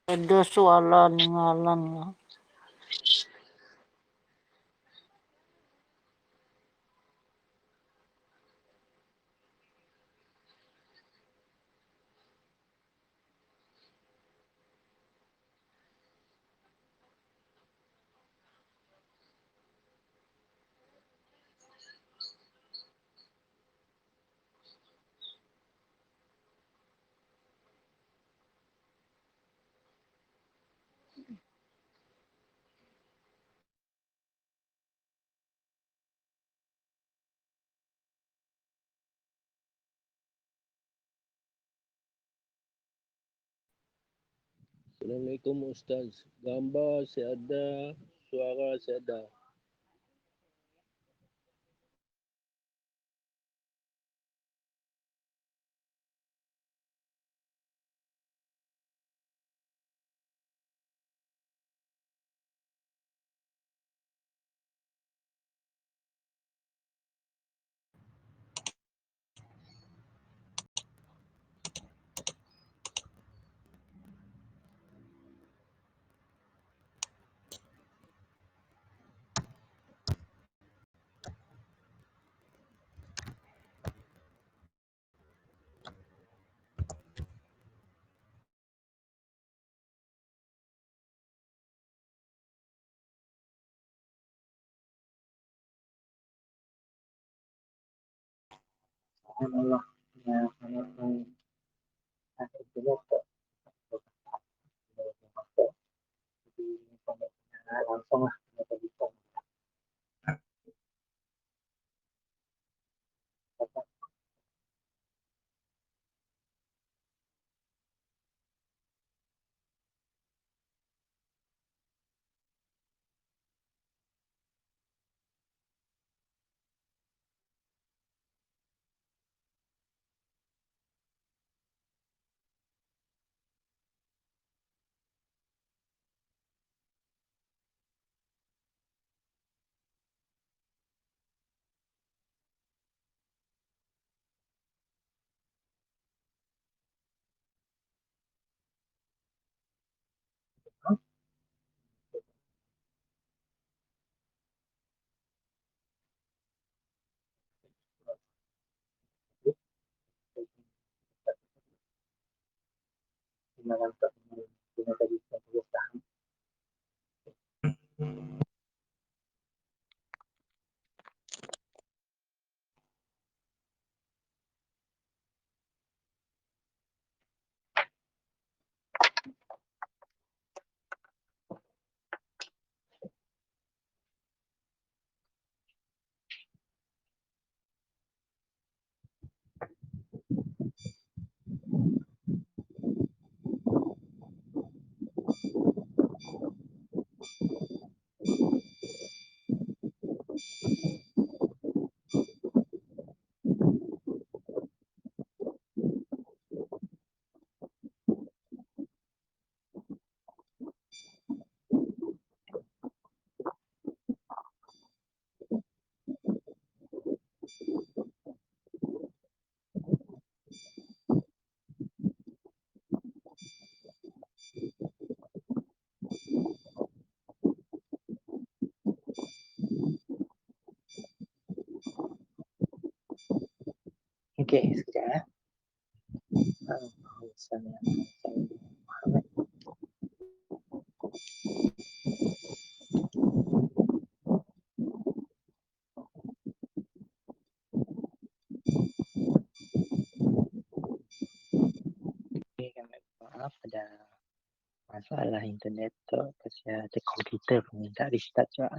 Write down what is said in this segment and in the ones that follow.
Ada suara ninggalan lah. Assalamualaikum Ustaz. Gambar saya ada, suara saya ada. Allah ya langsung lah bisa. Oke, sekejap ya. Maaf ada masalah internet tu, pasal ada komputer pun minta restart juga.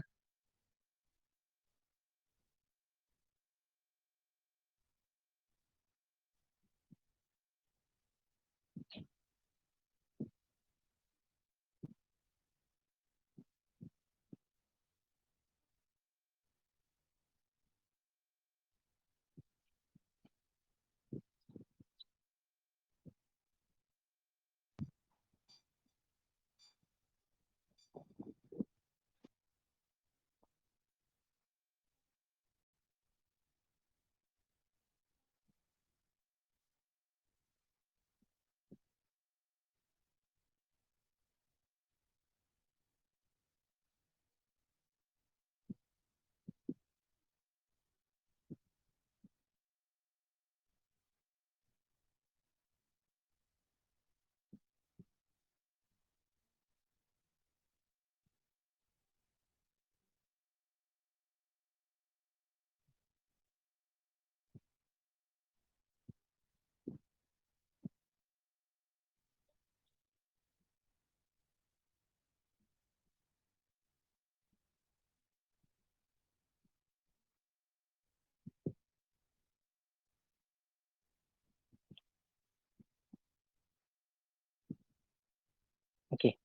Okey.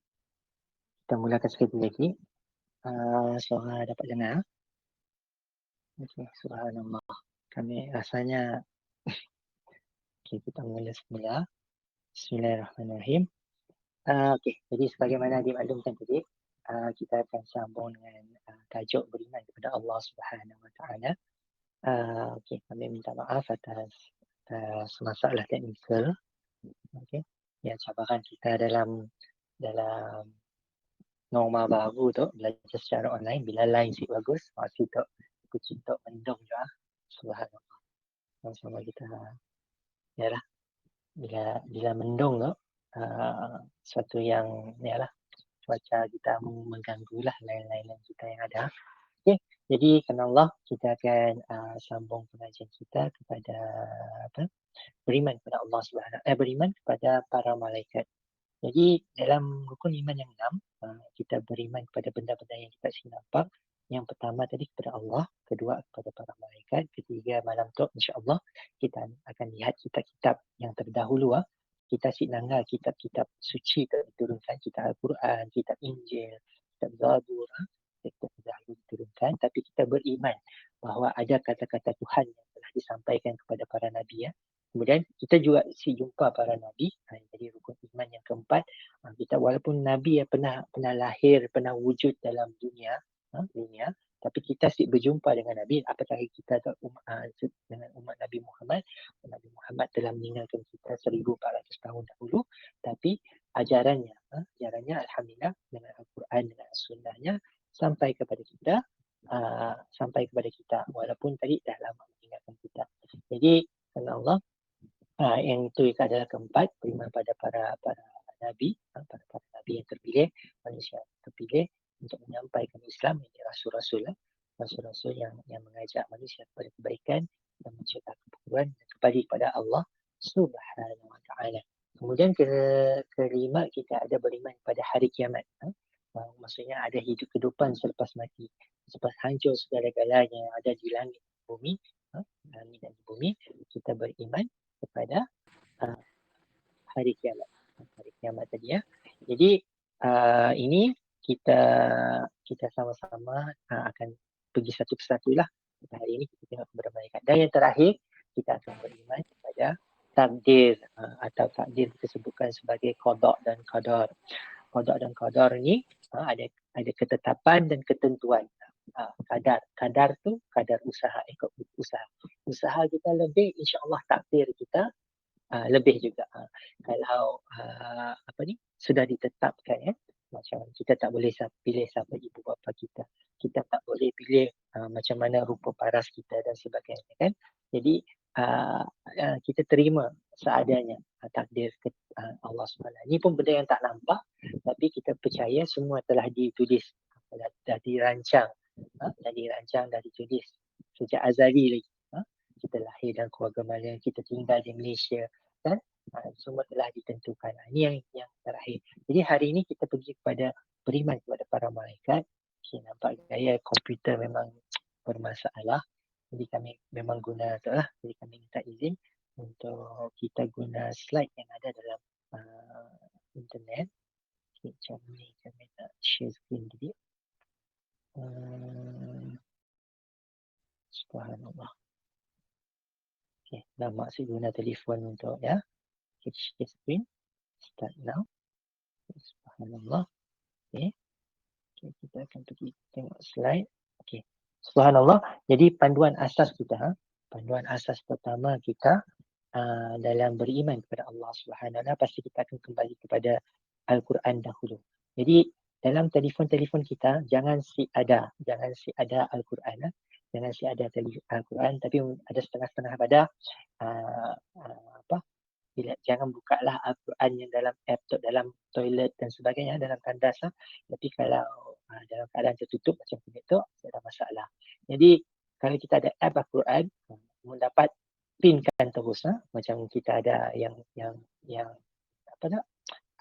Kita mulakan sekali lagi. Suara dapat dengar? Okey, subhanallah. Kami rasanya okey, kita mula semula. Bismillahirrahmanirrahim. Okey, jadi sebagaimana dimaklumkan tadi, kita akan sambung dengan tajuk beriman kepada Allah Subhanahu Wa Taala. Okey, kami minta maaf atas masalah teknikal. Okey, ya cabaran kita dalam norma baru tu, belajar secara online. Bila line si bagus, masih tu kucing tu mendung juga. Subhanallah. Sama-sama kita, yalah, bila mendung tu, suatu yang, yalah, cuaca kita mengganggu lah lain-lain kita yang ada. Okay, jadi kerana Allah, kita akan sambung pengajian kita kepada beriman kepada Allah Subhanahu, beriman kepada para malaikat. Jadi dalam rukun iman yang 6, kita beriman kepada benda-benda yang kita saksi nampak. Yang pertama tadi kepada Allah, kedua kepada para malaikat, ketiga malam tu insya-Allah kita akan lihat kitab-kitab yang terdahulu. Kita nanggal kitab-kitab suci diturunkan, kitab Al-Quran, kitab Injil, kitab Zabur, kitab terdahulu diturunkan, tapi kita beriman bahawa ada kata-kata Tuhan yang telah disampaikan kepada para nabi. Kemudian kita juga jumpa para nabi. Jadi rukun iman yang keempat, kita walaupun nabi yang pernah lahir, pernah wujud dalam dunia, tapi kita berjumpa dengan nabi. Apatah kita dengan umat Nabi Muhammad. Nabi Muhammad telah meninggalkan kita 1400 tahun dahulu, tapi ajarannya alhamdulillah dengan Al-Quran, dengan sunnahnya sampai kepada kita, walaupun tadi dah lama meninggalkan kita. Jadi kerana Allah, yang itu adalah keempat, beriman pada para nabi, para nabi yang terpilih, manusia terpilih untuk menyampaikan Islam. Ini rasul-rasul yang mengajak manusia kepada kebaikan dan mencegah kekufuran dan kembali kepada Allah Subhanahu Wa Taala. Kemudian kelima, kita ada beriman pada hari kiamat. Maksudnya ada hidup kehidupan selepas mati, selepas hancur segala-galanya yang ada di langit dan bumi, langit dan bumi, kita beriman kepada hari kiamat. Hari kiamat tadi. Jadi ini kita sama-sama akan pergi satu persatu lah. Hari ini kita tengok kepada malaikat. Dan yang terakhir, kita akan beriman kepada takdir, atau takdir kita sebutkan sebagai qada dan qadar. Qada dan qadar ni ada ketetapan dan ketentuan. Kadar tu kadar usaha, ikut usaha kita lebih, insya-Allah takdir kita lebih juga. Kalau sudah ditetapkan, macam kita tak boleh pilih siapa ibu bapa kita tak boleh pilih macam mana rupa paras kita dan sebagainya, kan. Jadi kita terima seadanya takdir Allah SWT. Ini pun benda yang tak nampak, tapi kita percaya semua telah ditulis, dah dirancang, dah ditulis sejak azali lagi. Kita lahir dalam keluarga mana, kita tinggal di Malaysia, kan, semua telah ditentukan. Ini yang terakhir. Jadi hari ini kita pergi kepada beriman kepada para malaikat. Okay, nampak gaya komputer memang bermasalah. Jadi kami memang guna tu lah. Jadi kami minta izin untuk kita guna slide yang ada dalam internet. Okay, macam ni kami nak share screen dulu. Subhanallah. Okay, dah maksud guna telefon untuk okay, share screen. Start now. Subhanallah. Okay, kita akan pergi tengok slide. Okay, subhanallah. Jadi panduan asas kita, panduan asas pertama kita dalam beriman kepada Allah Subhanahu Wa Taala, pasti kita akan kembali kepada Al-Quran dahulu. Jadi dalam telefon kita jangan ada Al-Quran, jangan ada Al-Quran, tapi ada setengah-setengah pada jangan bukalah Al-Quran yang dalam laptop, dalam toilet dan sebagainya, dalam tandas. Tapi kalau dalam keadaan tertutup macam itu, ada masalah. Jadi kalau kita ada app Al-Quran, mendapat pinkan terus, macam kita ada yang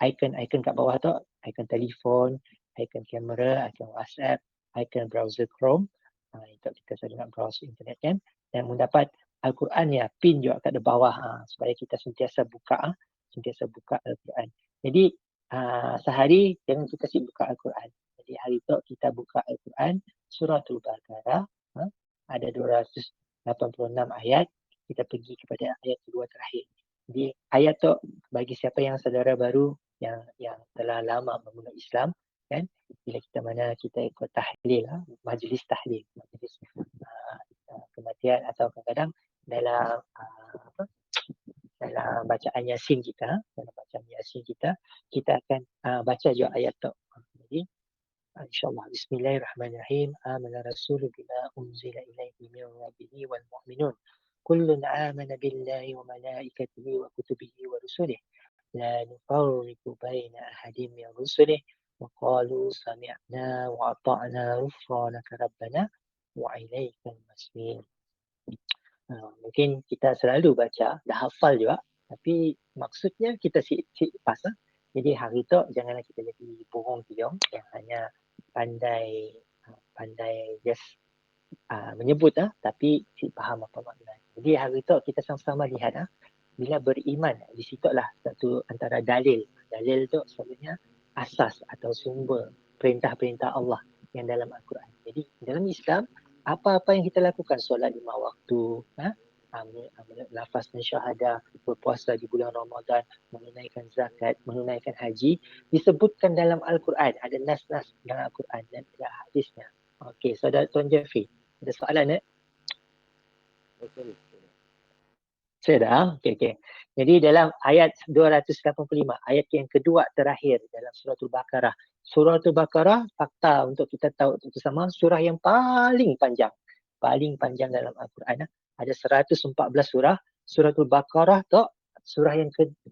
icon kat bawah tu, icon telefon, icon kamera, icon WhatsApp, icon browser Chrome. Itu kita selalu nak browse internet, kan, dan mendapat Al-Quran pin juga kat bawah, supaya kita sentiasa buka Al-Quran. Jadi sehari jangan kita sibuk buka Al-Quran. Jadi hari tu kita buka Al-Quran, Suratul Baqarah, ada 286 ayat, kita pergi kepada ayat kedua terakhir. Jadi ayat tu bagi siapa yang saudara baru yang telah lama memeluk Islam, kan, bila kita ikut tahlil, majlis tahlil, majlis kematian atau kadang-kadang dalam dalam bacaan Yasin kita, kita akan baca juga ayat tu. Jadi insyaallah bismillahirrahmanirrahim. Amana rasulu bima unzila ilaihi min rabbihi wal mu'minun. Kullun amana billahi wa malaikatihi wa kutubihi wa rusulihi. La nufarriqu baina ahadin min rusulihi wa qalu sami'na wa ata'na ghufranaka rabbana wa ilaikal masir. Mungkin kita selalu baca, dah hafal juga, tapi maksudnya kita pas. Jadi hari tu janganlah kita jadi burung piong yang hanya pandai just menyebut tapi tidak faham apa makna. Jadi hari tu kita sama-sama lihat bila beriman, di situlah satu antara dalil. Dalil tu selalunya asas atau sumber perintah-perintah Allah yang dalam Al-Quran. Jadi dalam Islam, apa-apa yang kita lakukan, solat 5 waktu, lafaz dan syahadah, berpuasa di bulan Ramadan, menunaikan zakat, menunaikan haji, disebutkan dalam Al-Quran. Ada nas-nas dalam Al-Quran dan ada hadisnya. Okey, saudara Tuan Jeffrey, ada soalan Saya dah. Okey. Jadi dalam ayat 285, ayat yang kedua terakhir dalam Suratul Baqarah. Suratul Baqarah, fakta untuk kita tahu bersama, surah yang paling panjang. Paling panjang dalam Al-Quran. Ada 114 surah. Suratul Baqarah tu surah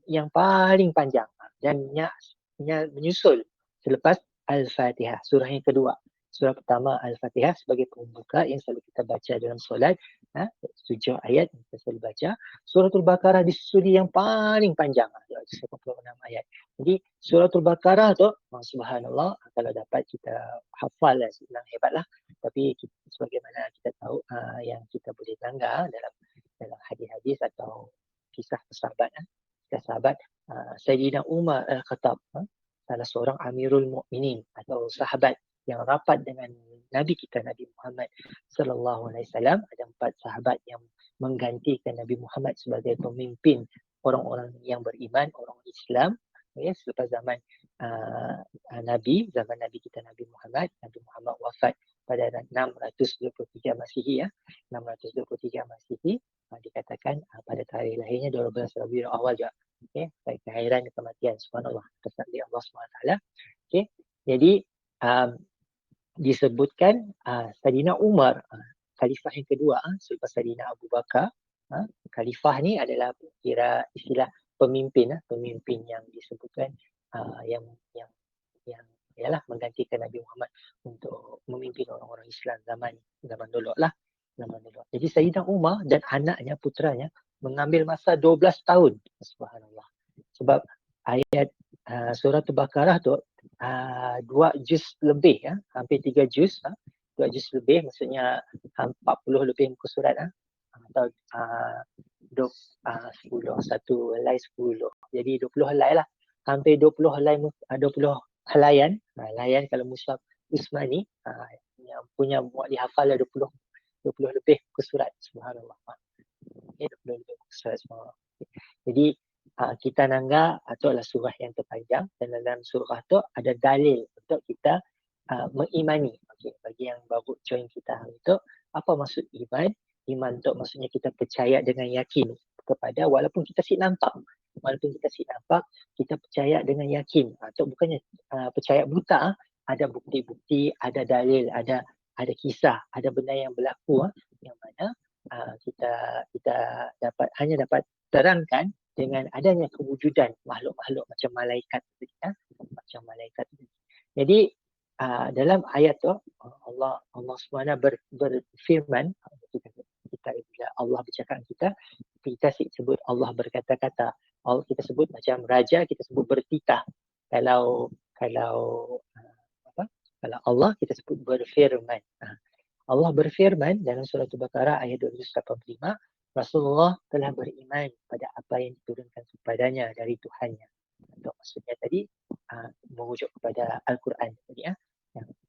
yang paling panjang. Dan menyusul selepas Al-Fatihah, surah yang kedua. Surah pertama Al-Fatihah sebagai pembuka yang selalu kita baca dalam solat. 7 ayat yang kita selalu baca. Suratul Baqarah disusuli yang paling panjang, 86 ayat. Jadi Suratul Baqarah tu, subhanallah, kalau dapat kita hafal senang hebatlah. Tapi sebagaimana kita tahu yang kita boleh langgar dalam hadis-hadis atau kisah sahabat, Sayyidina Umar Al-Khattab, salah seorang Amirul Mukminin atau sahabat yang rapat dengan Nabi kita, Nabi Muhammad sallallahu alaihi wasallam. Ada 4 sahabat yang menggantikan Nabi Muhammad sebagai pemimpin orang-orang yang beriman, orang Islam, selepas zaman Nabi kita Nabi Muhammad wafat pada 623 Masihi 623 Masihi, dikatakan pada tarikh lahirnya 12 Rabiul Awal juga. Okey, kelahiran kematian, subhanallah, tasbih Allah SWT. Okey, jadi disebutkan Sayyidina Umar, khalifah yang kedua selepas Sayyidina Abu Bakar. Khalifah ni adalah kira istilah pemimpin yang disebutkan yang ialah menggantikan Nabi Muhammad untuk memimpin orang-orang Islam zaman dulu lah. Jadi Sayyidina Umar dan anaknya, putranya, mengambil masa 12 tahun. Subhanallah. Sebab ayat surah Al-Baqarah tu 2 juz lebih, hampir 3 juz, 2 juz lebih, maksudnya 40 lebih muka surat, atau 10, satu helai 10. Jadi 20 helai lah. Hampir 20 helai, 20 helaian. Helaian kalau Mushaf Usmani, yang punya muat dihafal 20 lebih muka surat. Subhanallah. 20 lebih muka surat semua. Jadi kita nangga itu adalah surah yang terpanjang, dan dalam surah tu ada dalil untuk kita mengimani. Bagi yang baru join kita hari tu, apa maksud iman? Iman tu maksudnya kita percaya dengan yakin kepada, walaupun kita nampak, kita percaya dengan yakin. Atau bukannya percaya buta, ada bukti-bukti, ada dalil, ada kisah, ada benda yang berlaku yang mana kita dapat terangkan dengan adanya kewujudan makhluk-makhluk macam malaikat. Jadi dalam ayat tu Allah SWT berfirman, kita bila Allah bercakap kita sebut Allah berkata-kata. Kita sebut macam raja, kita sebut bertitah. Kalau Allah kita sebut berfirman. Allah berfirman dalam surah Al-Baqarah ayat 285, Rasulullah telah beriman pada apa yang diturunkan kepadanya dari Tuhannya. Untuk maksudnya tadi merujuk kepada Al-Quran tadi yang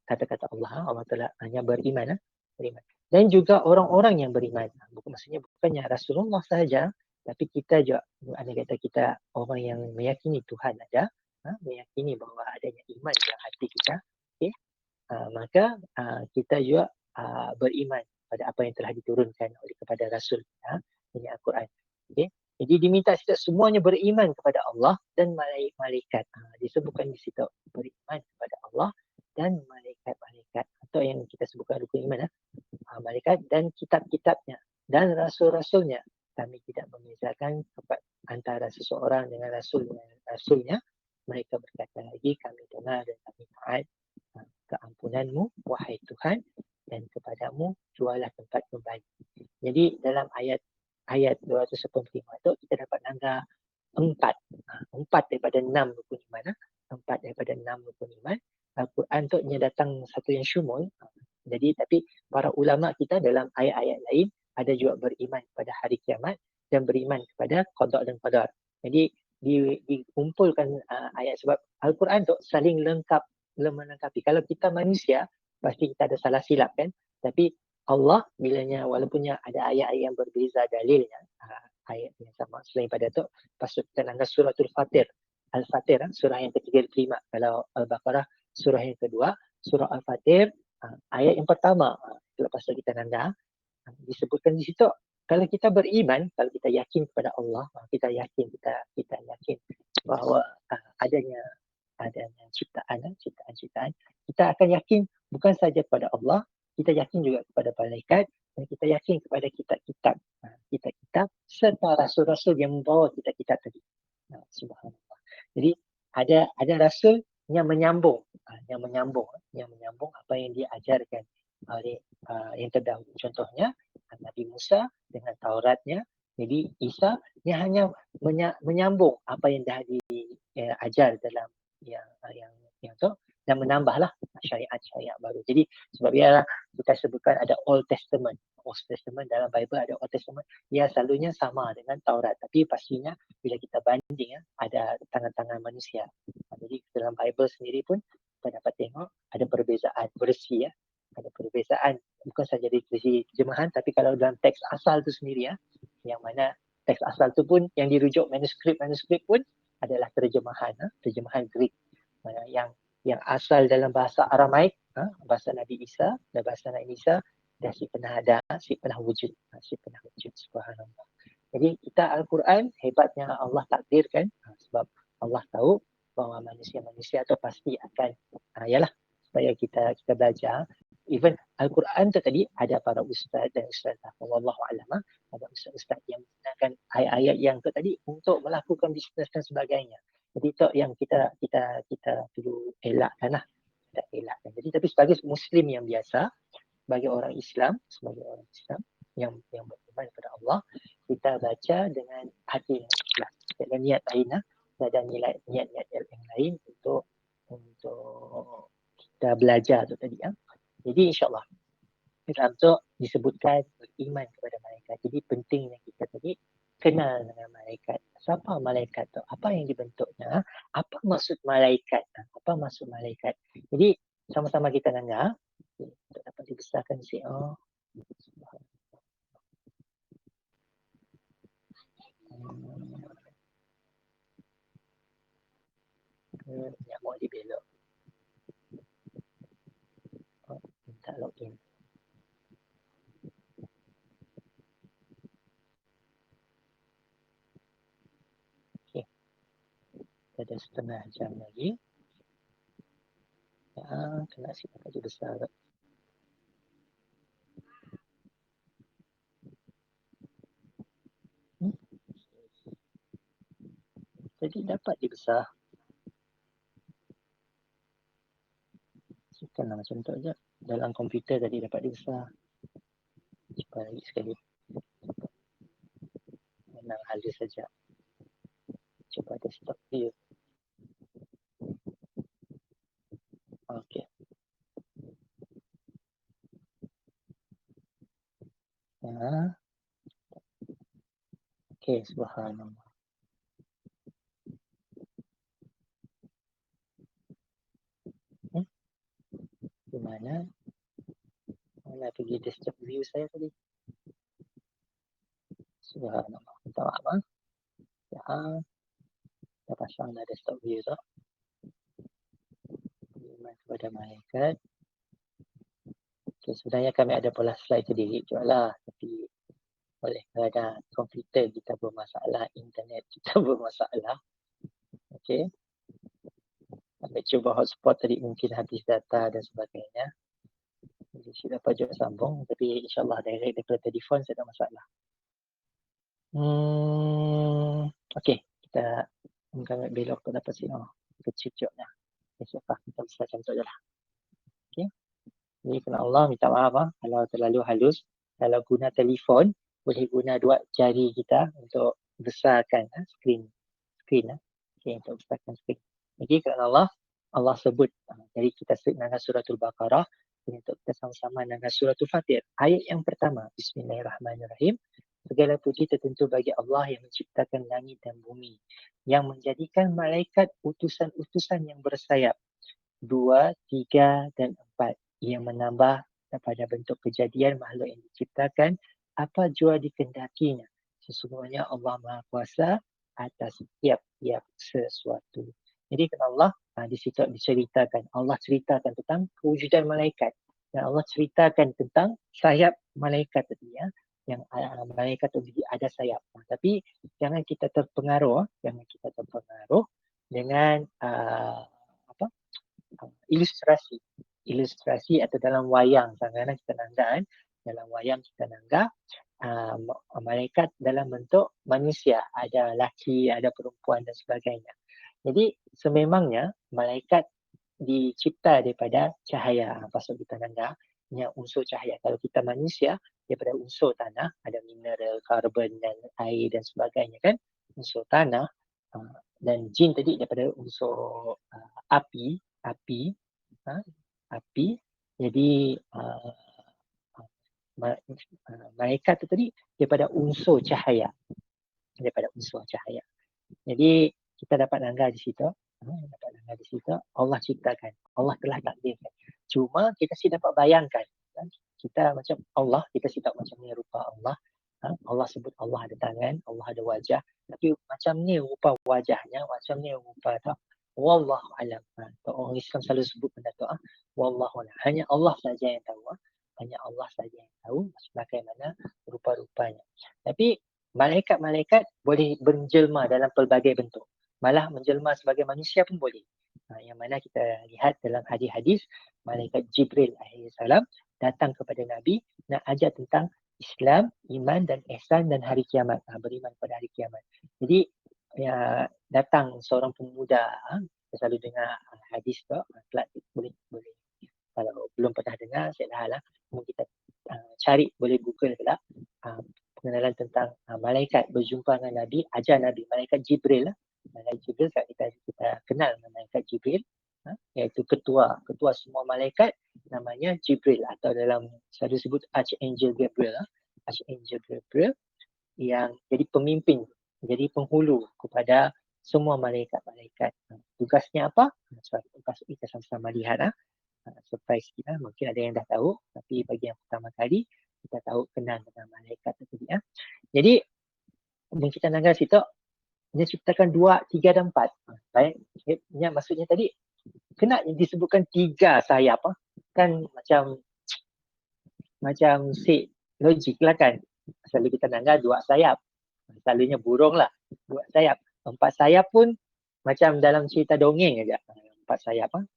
kata-kata Allah, Allah Taala hanya beriman, beriman. Dan juga orang-orang yang beriman. Bukan maksudnya bukannya Rasulullah sahaja, tapi kita juga ada kata kita orang yang meyakini Tuhan ada, meyakini bahawa adanya iman dalam hati kita. Okay? Maka kita juga beriman pada apa yang telah diturunkan oleh kepada Rasul ini Al-Quran. Okay? Jadi diminta kita semuanya beriman kepada Allah dan malaikat. Disebutkan di situ beriman kepada Allah dan malaikat-malaikat atau yang kita sebutkan rukun iman malaikat dan kitab-kitabnya dan rasul-rasulnya. Kami tidak membezakan antara seseorang dengan rasulnya. Mereka berkata lagi, kami dengar dan kami taat keampunanmu, wahai Tuhan, dan kepadamu jualah tempat kembali. Jadi dalam ayat 285 itu kita dapat nangga empat daripada 6 rukun iman. 4 daripada 6 rukun iman. Al-Quran tu datang satu yang syumul. Jadi tapi para ulama kita dalam ayat-ayat lain ada juga beriman kepada hari kiamat dan beriman kepada qada dan qadar. Jadi dikumpulkan ayat sebab Al-Quran tu saling melengkapi. Kalau kita manusia pasti kita ada salah silap kan. Tapi Allah bilanya walaupunnya ada ayat-ayat yang berbeza dalilnya ayat yang sama selain pada tu pasal kita langgar suratul Fatir. Al-Fatir surah yang ke-35. Kalau Al-Baqarah surah yang kedua, surah Al-Fatir ayat yang pertama. Lepas tu kita nanda disebutkan di situ kalau kita beriman, kalau kita yakin kepada Allah, kita yakin bahawa adanya ciptaan, kita akan yakin bukan saja kepada Allah, kita yakin juga kepada malaikat dan kita yakin kepada kitab-kitab serta rasul-rasul yang membawa kitab-kitab tadi. Subhanallah. Jadi ada rasul yang menyambung apa yang diajarkan oleh yang terdahulu. Contohnya Nabi Musa dengan Tauratnya. Jadi Isa dia hanya menyambung apa yang dah diajar dalam yang tu dan menambahlah syariat-syariat baru. Jadi sebab biarlah kita sebutkan ada Old Testament. Old Testament dalam Bible ada Old Testament. Dia selalunya sama dengan Taurat. Tapi pastinya bila kita banding ada tangan-tangan manusia. Jadi dalam Bible sendiri pun kita dapat tengok ada perbezaan versi ada perbezaan bukan saja dari segi terjemahan tapi kalau dalam teks asal tu sendiri yang mana teks asal tu pun yang dirujuk manuskrip pun adalah terjemahan Greek mana yang asal dalam bahasa Aramaik bahasa Nabi Isa dan bahasa Nabi Isa dah pernah wujud subhanallah. Jadi kita Al-Quran hebatnya Allah takdirkan sebab Allah tahu bahawa manusia-manusia tu pasti akan supaya kita belajar. Even Al-Quran tu tadi ada para ustaz dan ustazah wallahu alam ada ustaz-ustaz yang menggunakan ayat-ayat yang tu tadi untuk melakukan bisnes dan sebagainya. Jadi itu yang kita perlu elakkan Jadi tapi sebagai muslim yang biasa, sebagai orang Islam yang beriman kepada Allah, kita baca dengan hati yang ikhlas dan niat lain dan niat-niat yang lain untuk kita belajar tu tadi Jadi insyaAllah dalam tu disebutkan beriman kepada malaikat. Jadi pentingnya kita tadi kenal dengan malaikat. Siapa malaikat tu? Apa yang dibentuknya? Apa maksud malaikat? Jadi sama-sama kita dengar. Untuk dapat dibesarkan di sini. Yang mau dibelok. Minta login. Okay. Ada setengah jam lagi. Kena sikap aja besar. Jadi dapat dibesar. Bukanlah macam tu aja. Dalam komputer tadi dapat dibesar. Cuba lagi sekali. Menang halus saja. Cuba ada stop view. Okey. Okey, subhanallah. Mana pergi desktop view saya tadi. Subhanallah. Minta maaf. Ya, kita pasang dah desktop view tu. Iman kepada malaikat. Okay, sebenarnya kami ada pola slide sendiri juga lah. Tapi oleh kerana komputer kita bermasalah, internet kita bermasalah. Okay. Kami cuba hotspot tadi mungkin habis data dan sebagainya. Jadi saya dapat juga sambung. Tapi insyaAllah direct daripada telefon saya tak masalah. Okay. Kita mungkin belok ke dapat sini. Kecil je lah. Siapa kita bisa macam tu je lah. Okay. Jadi kena Allah minta maaf kalau terlalu halus. Kalau guna telefon, boleh guna dua jari kita untuk besarkan skrin. Okay, untuk besarkan skrin. Jadi kerana Allah sebut. Jadi kita sebut dengan suratul Baqarah. Untuk kita sama-sama dengan suratul Fatir. Ayat yang pertama. Bismillahirrahmanirrahim. Segala puji tertentu bagi Allah yang menciptakan langit dan bumi. Yang menjadikan malaikat utusan-utusan yang bersayap. 2, 3 dan 4. Yang menambah pada bentuk kejadian makhluk yang diciptakan apa jua dikendakinya. Sesungguhnya Allah Maha Kuasa atas tiap-tiap sesuatu. Jadi kata Allah, di situ diceritakan. Allah ceritakan tentang kewujudan malaikat. Dan Allah ceritakan tentang sayap malaikat tadi ya. Yang malaikat tadi ada sayap. Tapi jangan kita terpengaruh. Dengan ilustrasi atau dalam wayang. Kadang-kadang kita nanggap dalam wayang kita nanggap malaikat dalam bentuk manusia, ada lelaki, ada perempuan dan sebagainya. Jadi sememangnya malaikat dicipta daripada cahaya. Pasal kita nanggap unsur cahaya. Kalau kita manusia daripada unsur tanah, ada mineral, karbon dan air dan sebagainya kan. Unsur tanah dan jin tadi daripada unsur api. Jadi malaikat tu tadi daripada unsur cahaya. Jadi kita dapat langgar di situ. Allah ciptakan. Allah telah takdirkan. Cuma kita sih dapat bayangkan. Kita macam Allah, kita sih tak macam ni rupa Allah. Allah sebut Allah ada tangan, Allah ada wajah. Tapi macam ni rupa wajahnya, macam ni rupa tak. Wallahu alam. Orang Islam selalu sebut benda tu. Wallahu alam. Hanya Allah saja yang tahu. Bagaimana rupa-rupanya. Tapi malaikat-malaikat boleh menjelma dalam pelbagai bentuk. Malah menjelma sebagai manusia pun boleh. Yang mana kita lihat dalam hadis-hadis, malaikat Jibril AS datang kepada Nabi nak ajar tentang Islam, iman dan ihsan dan hari kiamat. Beriman pada hari kiamat. Jadi datang seorang pemuda, kita selalu dengar hadis tu, boleh. Kalau belum pernah dengar, saya dah kita cari, boleh Google pula pengenalan tentang malaikat berjumpa dengan Nabi, ajar Nabi, malaikat Jibril kita kenal malaikat Jibril, iaitu ketua semua malaikat namanya Jibril, atau dalam selalu sebut Archangel Gabriel yang jadi pemimpin, jadi penghulu kepada semua malaikat-malaikat. Tugasnya apa? Kita sama-sama lihat surprise kita, mungkin ada yang dah tahu, tapi bagi yang pertama kali kita tahu kenal dengan malaikat tadi. Jadi kita nanggap situ dia ciptakan 2, 3 dan 4. Baik, maksudnya tadi kena disebutkan 3 sayap kan macam set logik lah kan. Selalu kita nanggap 2 sayap. Selalunya burung lah 2 sayap. 4 sayap pun macam dalam cerita dongeng aja. 4 sayap pun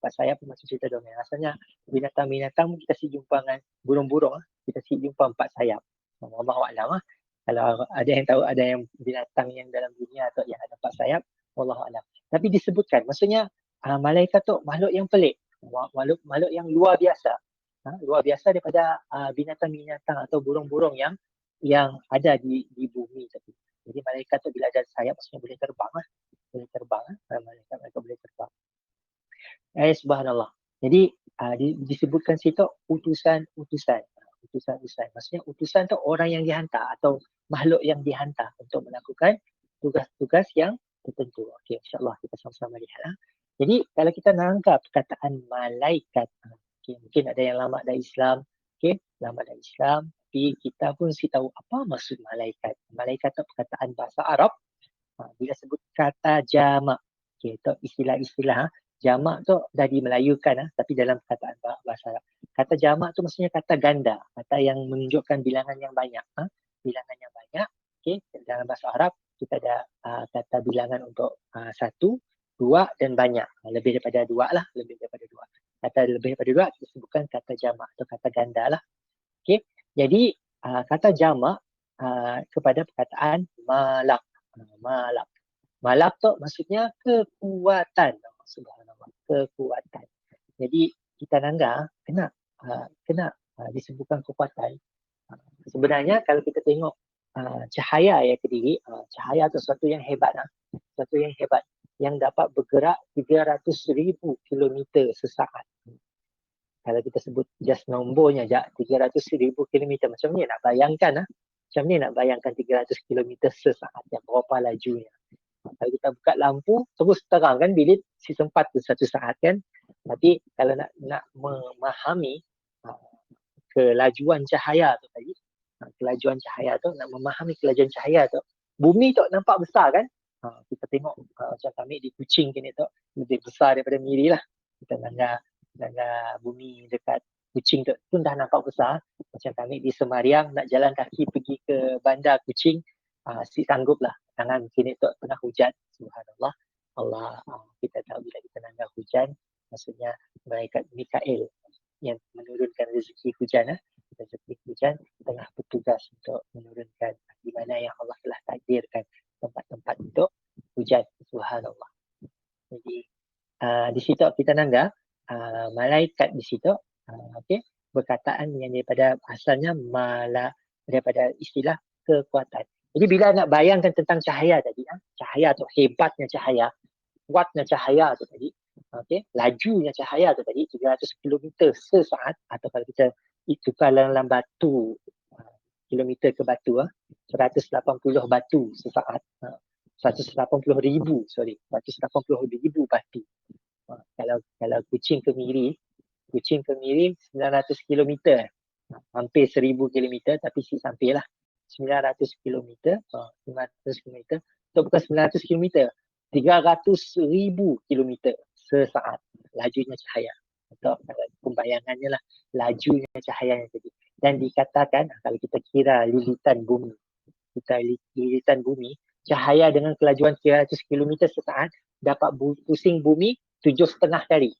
macam cerita dongeng. Rasanya binatang-binatang kita si jumpa dengan burung-burung, kita si jumpa 4 sayap. Wallahualam. Kalau ada yang tahu ada yang binatang yang dalam dunia atau yang ada 4 sayap, wallahualam. Tapi disebutkan, maksudnya malaikat tu makhluk yang pelik, makhluk yang luar biasa. Luar biasa daripada binatang-binatang atau burung-burung yang ada di bumi tadi. Jadi malaikat tu bila ada sayap maksudnya boleh terbang. Malaikat boleh terbang. Subhanallah. Jadi disebutkan situ utusan. Maksudnya utusan tu orang yang dihantar atau makhluk yang dihantar untuk melakukan tugas-tugas yang tertentu. Okey, insya-Allah kita sama-sama lihat. Jadi kalau kita menganggap perkataan malaikat, Okay, mungkin ada yang lama dari Islam. Okay, lama dari Islam. Tapi kita pun mesti tahu apa maksud malaikat. Malaikat itu perkataan bahasa Arab. Bila sebut kata jamak. Okay, itu istilah-istilah. Jamak tu dah dimelayukan, tapi dalam perkataan bahasa Arab. Kata jamak tu maksudnya kata ganda. Kata yang menunjukkan bilangan yang banyak. Bilangan yang banyak. Okay, dalam bahasa Arab kita ada kata bilangan untuk 1, 2 dan banyak. Lebih daripada 2 lah. Lebih daripada 2. Kata lebih daripada 2 kita sebutkan kata jamak atau kata ganda lah. Okay. Jadi kata jamak kepada perkataan malak. Malak tu maksudnya kekuatan. Subhanallah, kekuatan. Jadi kita nangga kena disebutkan kekuatan. Sebenarnya kalau kita tengok cahaya ya sendiri, cahaya tu sesuatu yang hebat, sesuatu yang hebat yang dapat bergerak 300,000 kilometer sesaat. Kalau kita sebut just nombornya je 300,000 kilometer, macam ni nak bayangkan macam ni nak bayangkan 300 kilometer sesaat yang berapa lajunya. Kalau kita buka lampu terus terang kan bilik sempat tu 1 saat kan. Tapi kalau nak memahami kelajuan cahaya tu tadi, kelajuan cahaya tu, nak memahami kelajuan cahaya tu, bumi tu nampak besar kan. Kita tengok macam kami di Kuching kini tu lebih besar daripada Miri lah. Kita nangga bumi dekat Kuching tu pun dah nampak besar. Macam kami di Semariang nak jalan kaki pergi ke bandar Kuching, si sanggup lah. Tangan kini tu tengah hujan. Subhanallah. Allah, kita tahu bila kita nangga hujan, maksudnya malaikat Mikail yang menurunkan rezeki hujan. Rezeki hujan tengah bertugas untuk menurunkan di mana yang Allah telah takdirkan tempat-tempat untuk hujan. Subhanallah. Jadi di situ kita nangga malaikat di situ, okay, perkataan yang daripada asalnya daripada istilah kekuatan. Jadi bila nak bayangkan tentang cahaya tadi, cahaya tu hebatnya cahaya, kuatnya cahaya tu tadi, okay, lajunya cahaya tu tadi 300 km sesaat, atau kalau kita tukar dalam batu, kilometer ke batu, 180 batu sesaat, 180,000 batu. Kalau Kuching ke Miri 900 km, hampir 1000 km, tapi sampailah 900 km, 900 km, itu bukan 900 km, 300,000 km sesaat lajunya cahaya. Atau pembayangannya lah lajunya cahaya yang tadi. Dan dikatakan kalau kita kira lilitan bumi, cahaya dengan kelajuan 300 km sesaat dapat pusing bumi 7,5 kali.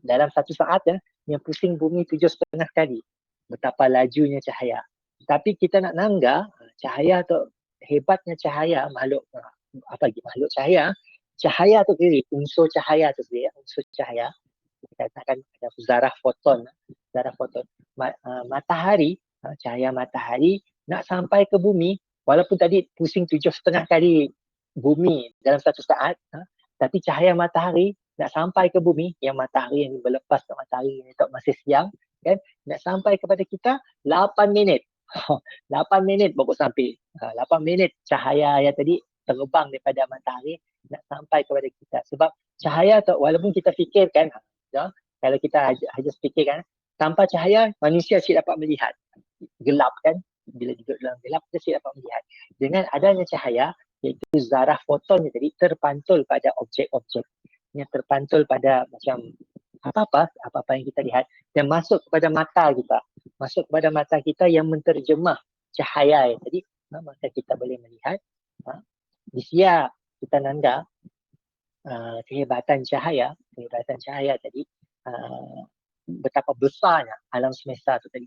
Dalam 1 saat yang pusing bumi 7,5 kali. Betapa lajunya cahaya. Tapi kita nak nangga cahaya tu, hebatnya cahaya, makhluk cahaya. Cahaya tu sendiri, unsur cahaya tu sendiri, unsur cahaya. Kita katakan ada zarah foton. Matahari, cahaya matahari nak sampai ke bumi, walaupun tadi pusing 7,5 kali bumi dalam 1 saat, tapi cahaya matahari nak sampai ke bumi, yang matahari yang berlepas ke matahari ini masih siang kan, nak sampai kepada kita 8 minit. 8 minit baru sampai. 8 minit cahaya yang tadi terbang daripada matahari nak sampai kepada kita. Sebab cahaya tu walaupun kita fikirkan, kalau kita hanya fikirkan, tanpa cahaya manusia tidak dapat melihat. Gelap kan, bila duduk dalam gelap kita tidak dapat melihat. Dengan adanya cahaya, iaitu zarah fotonnya tadi terpantul pada objek-objek, yang terpantul pada macam apa-apa yang kita lihat dan masuk kepada mata kita yang menterjemah cahaya yang tadi, maka kita boleh melihat. Di sini kita nanda kehebatan cahaya tadi, betapa besarnya alam semesta tu tadi.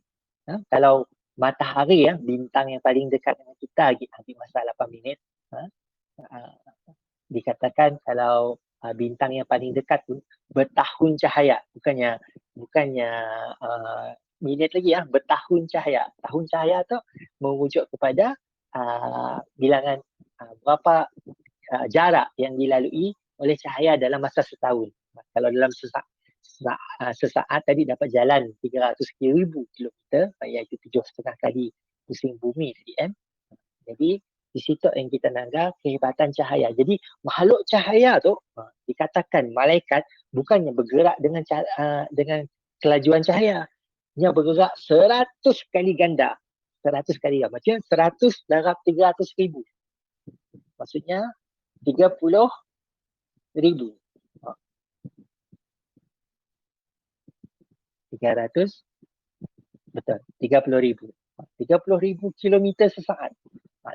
Kalau matahari, bintang yang paling dekat dengan kita lagi masa 8 minit, dikatakan kalau bintang yang paling dekat tu bertahun cahaya, bukannya minit lagi, bertahun cahaya. Tahun cahaya tu merujuk kepada bilangan berapa jarak yang dilalui oleh cahaya dalam masa setahun. Kalau dalam sesaat tadi dapat jalan 300,000 km, iaitu 7,5 kali pusing bumi tadi kan. Jadi di situ yang kita nangga kehebatan cahaya. Jadi makhluk cahaya tu dikatakan malaikat bukannya bergerak dengan kelajuan cahaya. Ia bergerak 100 kali ganda. 100 kali ganda. Maksudnya 100 darab 300,000. Maksudnya 30,000. 300, betul, 30,000. 30,000 kilometer sesaat.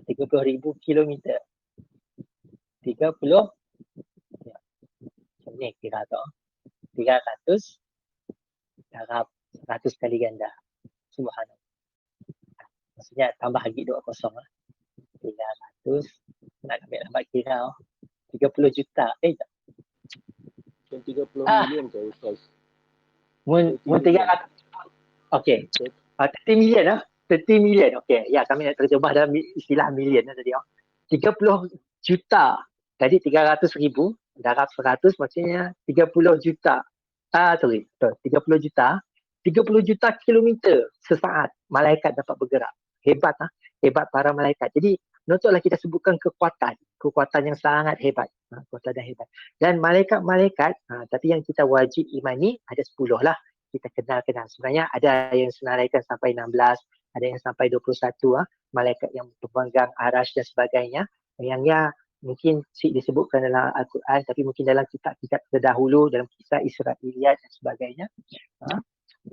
30,000 kilometer. 30, ya, macam ni kira tu. 300 darab 100 kali ganda. Subhanallah. Maksudnya tambah lagi 20 lah. 300, nak ambil lambat kira. 30 juta. Tak. Kan 30 Ah. million ke Ustaz? Mun 300. Okey. 30 million lah. 30 million. Okey. Ya, kami nak terjemah dalam istilah million lah tadi. 30 juta. Tadi 300,000 darab 100 maksudnya 30 juta. Sorry. 30 juta. 30 juta kilometer sesaat malaikat dapat bergerak. Hebat lah. Hebat para malaikat. Jadi, notoklah kita sebutkan kekuatan. Kekuatan yang sangat hebat. Kekuatan yang hebat. Dan malaikat-malaikat, tapi yang kita wajib imani ada 10 lah. Kita kenal-kenal. Sebenarnya ada yang senaraikan sampai 16, ada yang sampai 21 malaikat yang pemegang arash dan sebagainya. Yang mungkin disebutkan dalam Al-Quran, tapi mungkin dalam kitab-kitab terdahulu, dalam kisah Israiliyat dan sebagainya,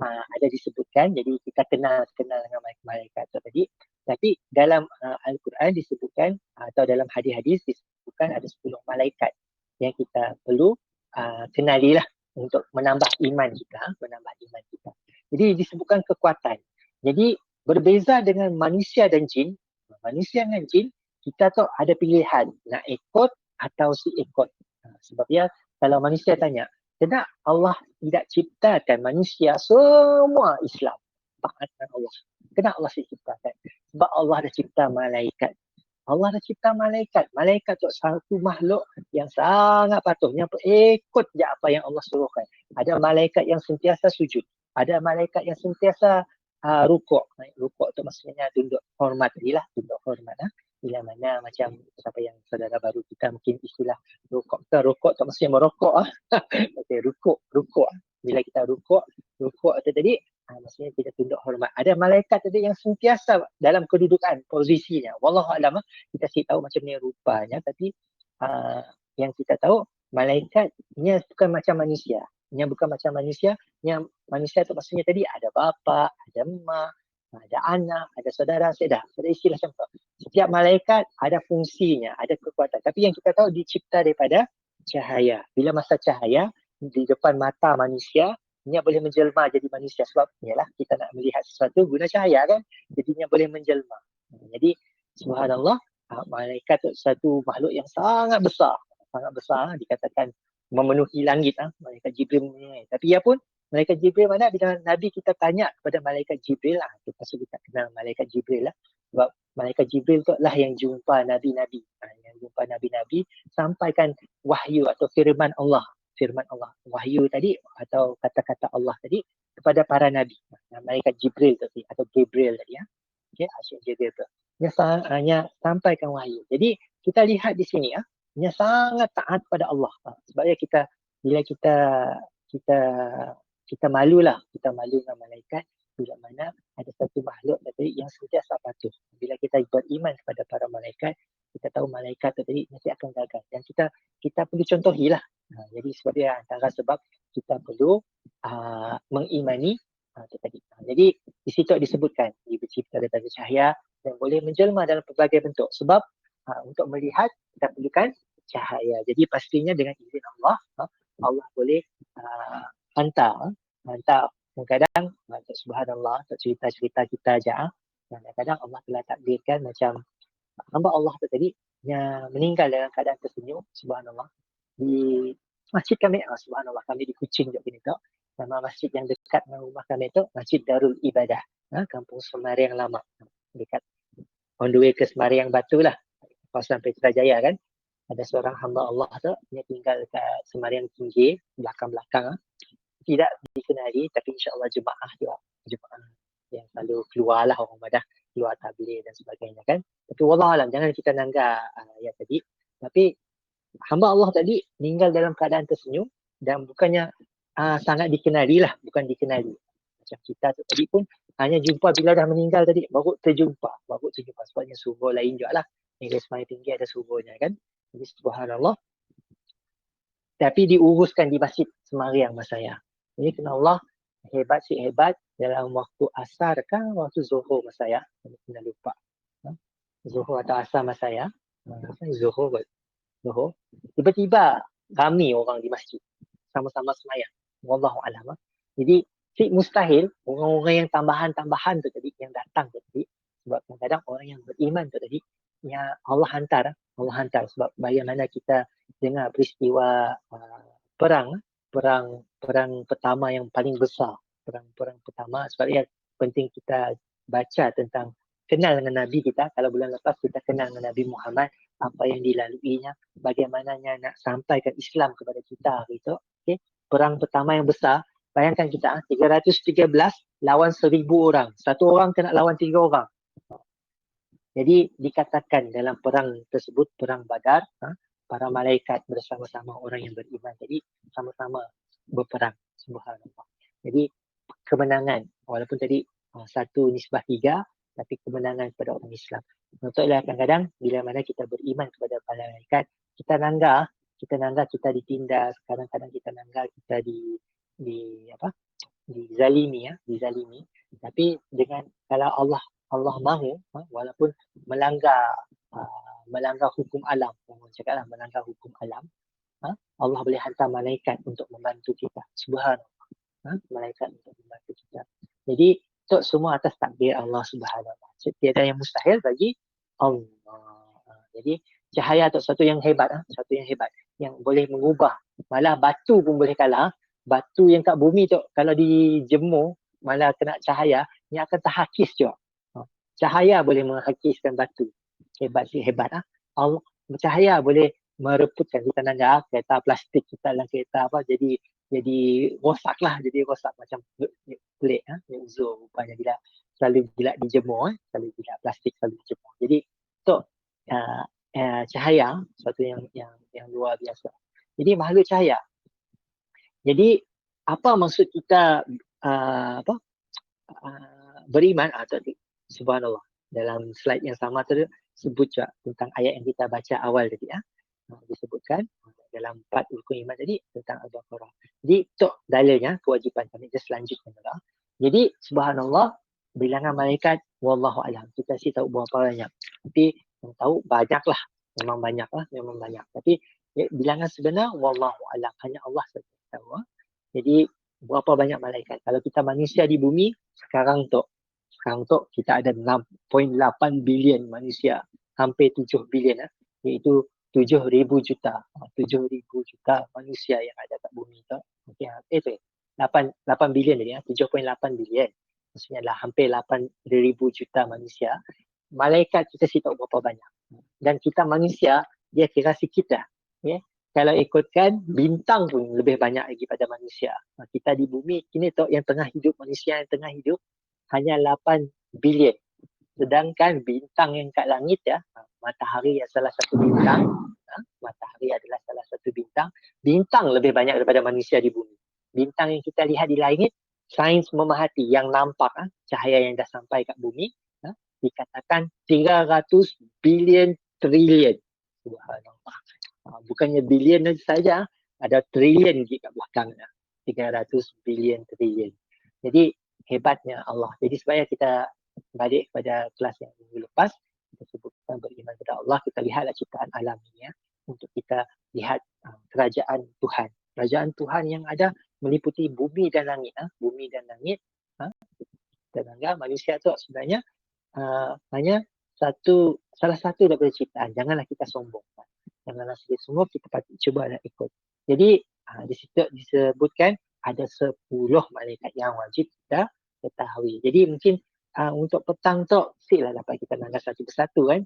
ada disebutkan. Jadi kita kenal dengan malaikat tadi. Tapi dalam Al-Quran disebutkan atau dalam hadis-hadis disebutkan ada 10 malaikat yang kita perlu kenalilah untuk menambah iman kita. Jadi disebutkan kekuatan. Jadi berbeza dengan manusia dan jin. Manusia dan jin, kita tu ada pilihan nak ikut atau si ikut. Sebab dia, kalau manusia tanya, kenapa Allah tidak ciptakan manusia semua Islam? Taat Allah. Kenapa Allah ciptakan? Sebab Allah dah cipta malaikat. Allah dah cipta malaikat. Malaikat tu satu makhluk yang sangat patuh. Yang ikut je apa yang Allah suruhkan. Ada malaikat yang sentiasa sujud. Ada malaikat yang sentiasa rukuk. Rukuk tu maksudnya tunduk hormat tadi lah. Tunduk hormat lah. Bila mana macam siapa yang saudara baru kita mungkin istilah rukuk tu maksudnya merokok okay, rukuk. Bila kita rukuk tu tadi maksudnya kita tunduk hormat. Ada malaikat tadi yang sentiasa dalam kedudukan posisinya. Wallahualam, kita sih tahu macam ni rupanya, tapi yang kita tahu malaikatnya bukan macam manusia. Yang bukan macam manusia, yang manusia tu maksudnya tadi ada bapa, ada mak, ada anak, ada saudara, ada istilah macam tu. Setiap malaikat ada fungsinya, ada kekuatan. Tapi yang kita tahu dicipta daripada cahaya. Bila masa cahaya di depan mata manusia, dia boleh menjelma jadi manusia. Sebab yalah, kita nak melihat sesuatu guna cahaya kan. Jadinya boleh menjelma. Jadi subhanallah, malaikat itu satu makhluk yang sangat besar. Sangat besar, dikatakan memenuhi langit. Malaikat Jibril ni. Tapi ia pun, malaikat Jibril mana? Bila Nabi kita tanya kepada malaikat Jibril lah. Pasal kita kenal malaikat Jibril lah. Sebab malaikat Jibril tu lah yang jumpa Nabi-Nabi. Yang jumpa Nabi-Nabi, sampaikan wahyu atau firman Allah. Wahyu tadi atau kata-kata Allah tadi kepada para Nabi. Malaikat Jibril tadi atau Gabriel tadi. Okay, Asyik Jibril tu. Dia hanya sampaikan wahyu. Jadi kita lihat di sini dia sangat taat pada Allah. Sebabnya kita bila kita malulah, kita malu dengan malaikat bila mana ada satu makhluk tadi yang sentiasa patuh. Bila kita beriman kepada para malaikat, kita tahu malaikat tadi mesti akan gagal. Dan kita perlu contohilah. Jadi sebab dia antara sebab kita perlu mengimani tadi. Jadi di situ disebutkan dia bercipta daripada cahaya dan boleh menjelma dalam pelbagai bentuk. Sebab untuk melihat kita perlukan cahaya. Jadi pastinya dengan izin Allah, Allah boleh hantar. Kadang-kadang subhanallah, cerita-cerita kita aja. Kadang-kadang Allah telah takdirkan macam hamba Allah tu tadi yang meninggal dalam keadaan tersenyum, subhanallah. Di masjid kami, subhanallah, kami di Kuching juga tu. Nama masjid yang dekat dengan rumah kami tu Masjid Darul Ibadah, Kampung Semariang Lama, dekat on the way ke Semariang Batu lah, kawasan Putrajaya kan. Ada seorang hamba Allah tu, dia tinggal dekat Semariang Tinggi, belakang-belakang. Tidak dikenali, tapi insyaAllah jemaah juga. Jemaah yang selalu keluar lah orang Badah, keluar tabligh dan sebagainya kan. Tapi wallahualam, jangan kita nanggap yang tadi. Tapi hamba Allah tadi meninggal dalam keadaan tersenyum dan bukannya sangat dikenali lah, bukan dikenali. Macam kita tu tadi pun hanya jumpa bila dah meninggal tadi, baru terjumpa. Sebabnya subuh lain juga lah. Negeri Semai Tinggi ada subuhnya kan. Jadi subhanallah. Tapi diuruskan di Masjid Semariang Masaya. Ini kena Allah hebat si hebat dalam waktu asar kah, waktu zuhur Masaya. Saya kena lupa. Zuhur atau asar Masaya. Zuhur. Tiba-tiba kami orang di masjid sama-sama semayang. Wallahu a'lam. Jadi mustahil orang-orang yang tambahan-tambahan tu tadi yang datang tu tadi, sebab kadang-kadang orang yang beriman tu tadi yang Allah hantar sebab bagaimana kita dengar peristiwa perang pertama yang paling besar, perang pertama, sebab ya penting kita baca tentang kenal dengan Nabi kita. Kalau bulan lepas kita kenal dengan Nabi Muhammad, apa yang dilaluinya, bagaimananya nak sampaikan Islam kepada kita gitu. Okay. Perang pertama yang besar, bayangkan kita 313 lawan 1000 orang. Satu orang kena lawan 3 orang. Jadi dikatakan dalam perang tersebut, perang Badar, para malaikat bersama-sama orang yang beriman. Jadi sama-sama berperang. Subhanallah. Jadi kemenangan, walaupun tadi 1:3, tapi kemenangan kepada orang Islam. Contohnya kadang-kadang bila mana kita beriman kepada para malaikat, kita nanggah kita ditindas, kadang-kadang kita nanggah kita dizalimi. Tapi dengan kalau Allah mahu, walaupun melanggar hukum alam, orang cakaplah melanggar hukum alam, Allah boleh hantar malaikat untuk membantu kita. Subhanallah. Malaikat untuk membantu kita. Jadi itu semua atas takdir Allah Subhanahu Wa Taala. Tiada yang mustahil bagi Allah. Jadi cahaya itu satu yang hebat, yang boleh mengubah. Malah batu pun boleh kalah. Batu yang kat bumi tu kalau dijemur malah kena cahaya, yang akan terhakis juga. Cahaya boleh menghakiskan batu. Hebat. Allah cahaya boleh mereputkan kita nanggah kereta plastik kita dalam kereta jadi rosak macam pelik uzur rupanya bila dijemur, selalu bila plastik selalu dijemur. Jadi tu cahaya suatu yang luar biasa. Jadi makhluk cahaya. Jadi apa maksud kita beriman tadi subhanallah, dalam slide yang sama tadi sebut juga tentang ayat yang kita baca awal tadi disebutkan dalam 4 rukun iman tadi tentang Al-Baqarah. Jadi itu dalilnya, kewajipan kami. Just lanjutkan juga. Jadi subhanallah, bilangan malaikat wallahu alam. Kita sih tahu berapa banyak. Tapi yang tahu banyaklah. Memang banyak. Tapi bilangan sebenar wallahu alam, hanya Allah saja tahu. Jadi berapa banyak malaikat? Kalau kita manusia di bumi sekarang tu kita ada 6.8 bilion manusia, hampir 7 bilion iaitu 7,000 juta manusia yang ada kat bumi tu. Okey, 8 bilion tadi 7.8 bilion. Maksudnya adalah hampir 8,000 juta manusia. Malaikat kita sih tahu berapa banyak. Dan kita manusia, dia kira sikit dah. Okay? Kalau ikutkan, bintang pun lebih banyak lagi pada manusia. Kita di bumi, kini tu yang tengah hidup, manusia yang tengah hidup, hanya 8 bilion. Sedangkan bintang yang kat langit matahari adalah salah satu bintang. Bintang lebih banyak daripada manusia di bumi. Bintang yang kita lihat di langit, sains memerhati yang nampak cahaya yang dah sampai kat bumi, dikatakan 300 bilion trilion. Subhanallah. Bukannya bilion saja, ada trilion di kat belakang. 300 bilion trilion. Jadi hebatnya Allah. Jadi supaya kita balik pada kelas yang minggu lepas, kita sebutkan beriman kepada Allah, kita lihatlah ciptaan alam ini untuk kita lihat kerajaan Tuhan. Kerajaan Tuhan yang ada meliputi bumi dan langit. Dan manusia tu sebenarnya hanya salah satu daripada ciptaan. Janganlah kita sombong. Kita patut cuba nak ikut. Jadi di situ disebutkan ada 10 malaikat yang wajib kita ketahui. Jadi mungkin untuk petang tu siklah dapat kita nanggah satu persatu kan.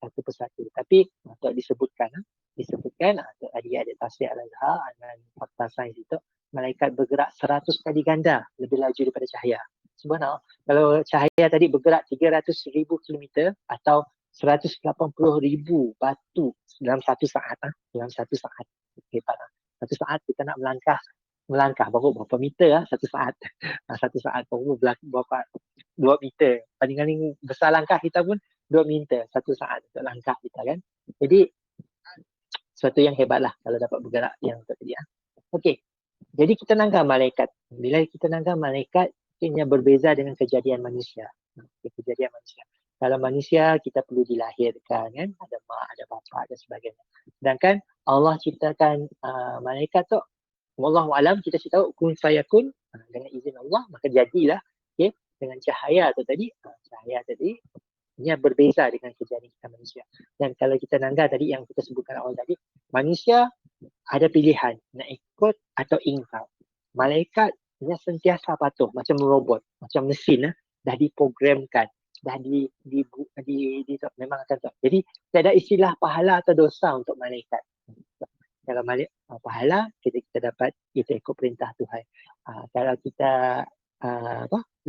Tapi untuk disebutkan tadi ada tafsir Al-Azhar dan fakta sains itu, malaikat bergerak 100 kali ganda lebih laju daripada cahaya. Sebenarnya kalau cahaya tadi bergerak 300,000 km atau 180,000 batu dalam satu saat. Hebat. Satu saat kita nak melangkah melangkah baru berapa meter satu saat. Satu saat baru berapa 2 meter. Paling besar langkah kita pun 2 meter satu saat untuk langkah kita kan. Jadi suatu yang hebat lah kalau dapat bergerak yang tadi. Okey. Jadi kita nanggap malaikat. Bila kita nanggap malaikat, ia berbeza dengan kejadian manusia. Kejadian manusia. Kalau manusia, kita perlu dilahirkan kan. Ada mak, ada bapa dan sebagainya. Sedangkan Allah ciptakan malaikat tu, wallahu alam, kita tahu kun fayakun, dengan izin Allah, maka jadilah. Okay? Dengan cahaya tu tadi, cahaya tadi, ia berbeza dengan kejadian kita manusia. Dan kalau kita nanggap tadi yang kita sebutkan awal tadi, manusia ada pilihan nak ikut atau ingkar. Malaikat dia sentiasa patuh macam robot, macam mesin dah diprogramkan, dah memang akan tahu. Jadi tidak ada istilah pahala atau dosa untuk malaikat. Kalau pahala kita dapat kita ikut perintah Tuhan. Kalau kita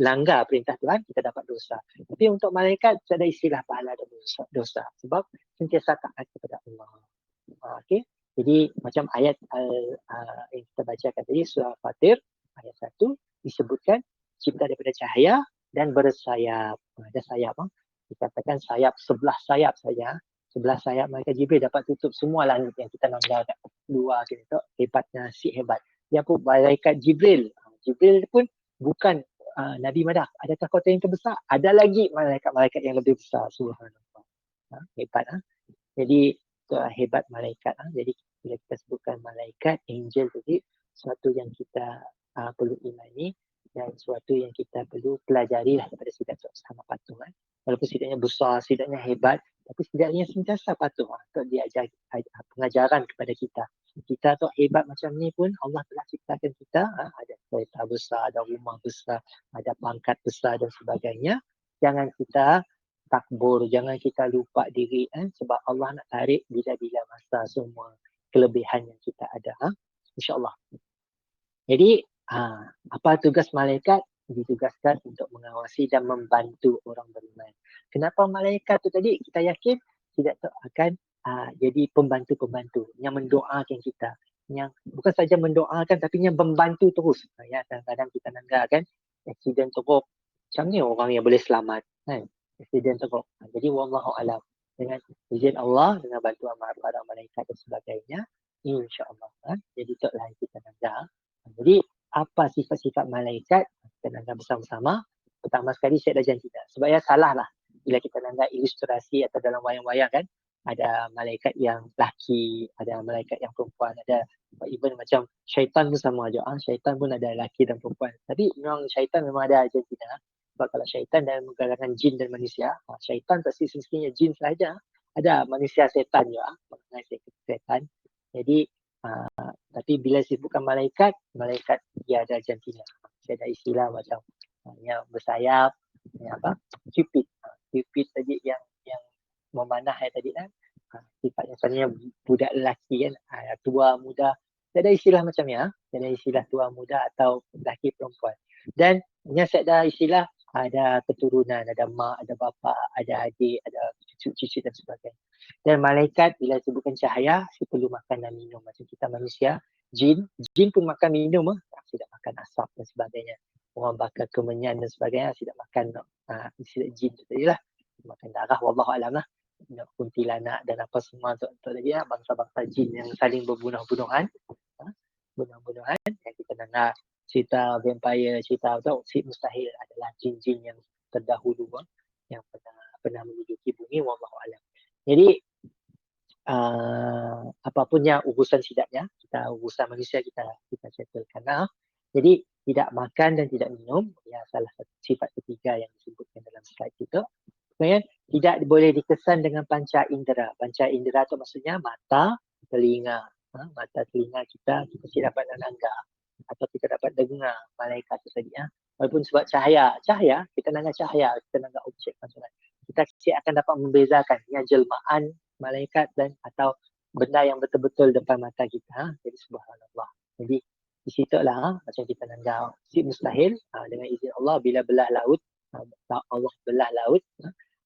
langgar perintah Tuhan, kita dapat dosa. Tapi untuk malaikat tidak ada istilah pahala dan dosa sebab sentiasa taat kepada Allah. Okey. Jadi macam ayat yang kita bacakan tadi surah Fatir ayat 1 disebutkan cipta daripada cahaya dan bersayap. Ada sayap. Dikatakan sayap, sebelah sayap saja. Sebelah sayap malaikat Jibril dapat tutup semua langit yang kita nampak kat luar kita. Hebatnya, si hebat. Dia pun malaikat Jibril. Jibril pun bukan Nabi Madah. Adakah kota yang terbesar? Ada lagi malaikat-malaikat yang lebih besar. Subhanallah. Hebat. Jadi hebat malaikat. Jadi bila kita sebutkan malaikat, angel tadi, sesuatu yang kita perlu imani dan sesuatu yang kita perlu pelajari lah daripada sifat sama patuh. Walaupun setidaknya besar, setidaknya hebat, tapi setidaknya sentiasa patuh untuk diajar pengajaran kepada kita. Kita tu hebat macam ni pun Allah telah ciptakan kita, ada kereta besar, ada rumah besar, ada pangkat besar dan sebagainya. Jangan kita takbur, jangan kita lupa diri sebab Allah nak tarik bila-bila masa semua kelebihan yang kita ada. InsyaAllah. Jadi apa tugas malaikat? Ditugaskan untuk mengawasi dan membantu orang beriman. Kenapa malaikat tu tadi kita yakin tidak akan jadi pembantu-pembantu yang mendoakan kita, yang bukan saja mendoakan tapi yang membantu terus. Ya, kadang-kadang kita nanggap kan aksiden teruk, macam ni orang yang boleh selamat kan, aksiden teruk. Jadi wallahu alam, dengan izin Allah, dengan bantuan para malaikat dan sebagainya, insya-Allah. Jadi itulah yang kita nanggap. Jadi apa sifat-sifat malaikat kita nanggap bersama-sama. Pertama sekali saya dah janjikan, sebab ya salah lah bila kita nanggap ilustrasi atau dalam wayang-wayang kan, ada malaikat yang lelaki, ada malaikat yang perempuan, ada even macam syaitan pun sama aja. Syaitan pun ada lelaki dan perempuan. Tapi memang syaitan memang ada janjikan. Sebab kalau syaitan dalam kalangan jin dan manusia, syaitan pasti semestinya jin sahaja. Ada manusia setan juga, mengenai setan. Jadi tapi bila disebutkan malaikat, malaikat dia ada jantina. Dia ada istilah macam yang bersayap, yang apa? Cupid. Cupid tadi yang memanah tadi kan. Sifatnya sebenarnya budak lelaki kan, tua muda. Dia ada istilah macam ni. Dia ada istilah tua muda atau lelaki perempuan. Dan yang saya ada istilah ada keturunan, ada mak, ada bapa, ada adik, ada cucu-cucu dan sebagainya. Dan malaikat bila sebutkan cahaya, dia perlu makan dan minum. Macam kita manusia, jin pun makan minum, tidak makan asap dan sebagainya. Orang bakar kemenyan dan sebagainya, tidak makan istilah jin tu tadi lah. Makan darah, wallahu alam lah. Kuntilanak dan apa semua untuk tadi lah, bangsa-bangsa jin yang saling berbunuh-bunuhan. Bunuh-bunuhan yang kita nak cerita vampire, cerita atau si mustahil adalah jin-jin yang terdahulu yang pernah menduduki bumi, wallahu alam. Jadi apapun yang urusan sidaknya, kita urusan manusia kita settlekan. Jadi tidak makan dan tidak minum, ya salah satu sifat ketiga yang disebutkan dalam slide kita. Kemudian tidak boleh dikesan dengan panca indera. Panca indera itu maksudnya mata, telinga. Mata, telinga kita tidak dapat nanggap atau kita dapat dengar malaikat itu tadi. Walaupun sebab cahaya, kita nanggap cahaya, kita nanggap objek maksudnya. Kita akan dapat membezakan ya jelmaan malaikat dan atau benda yang betul-betul depan mata kita. Jadi subhanallah. Jadi di situlah macam kita nanggap si mustahil dengan izin Allah bila belah laut, Allah belah laut,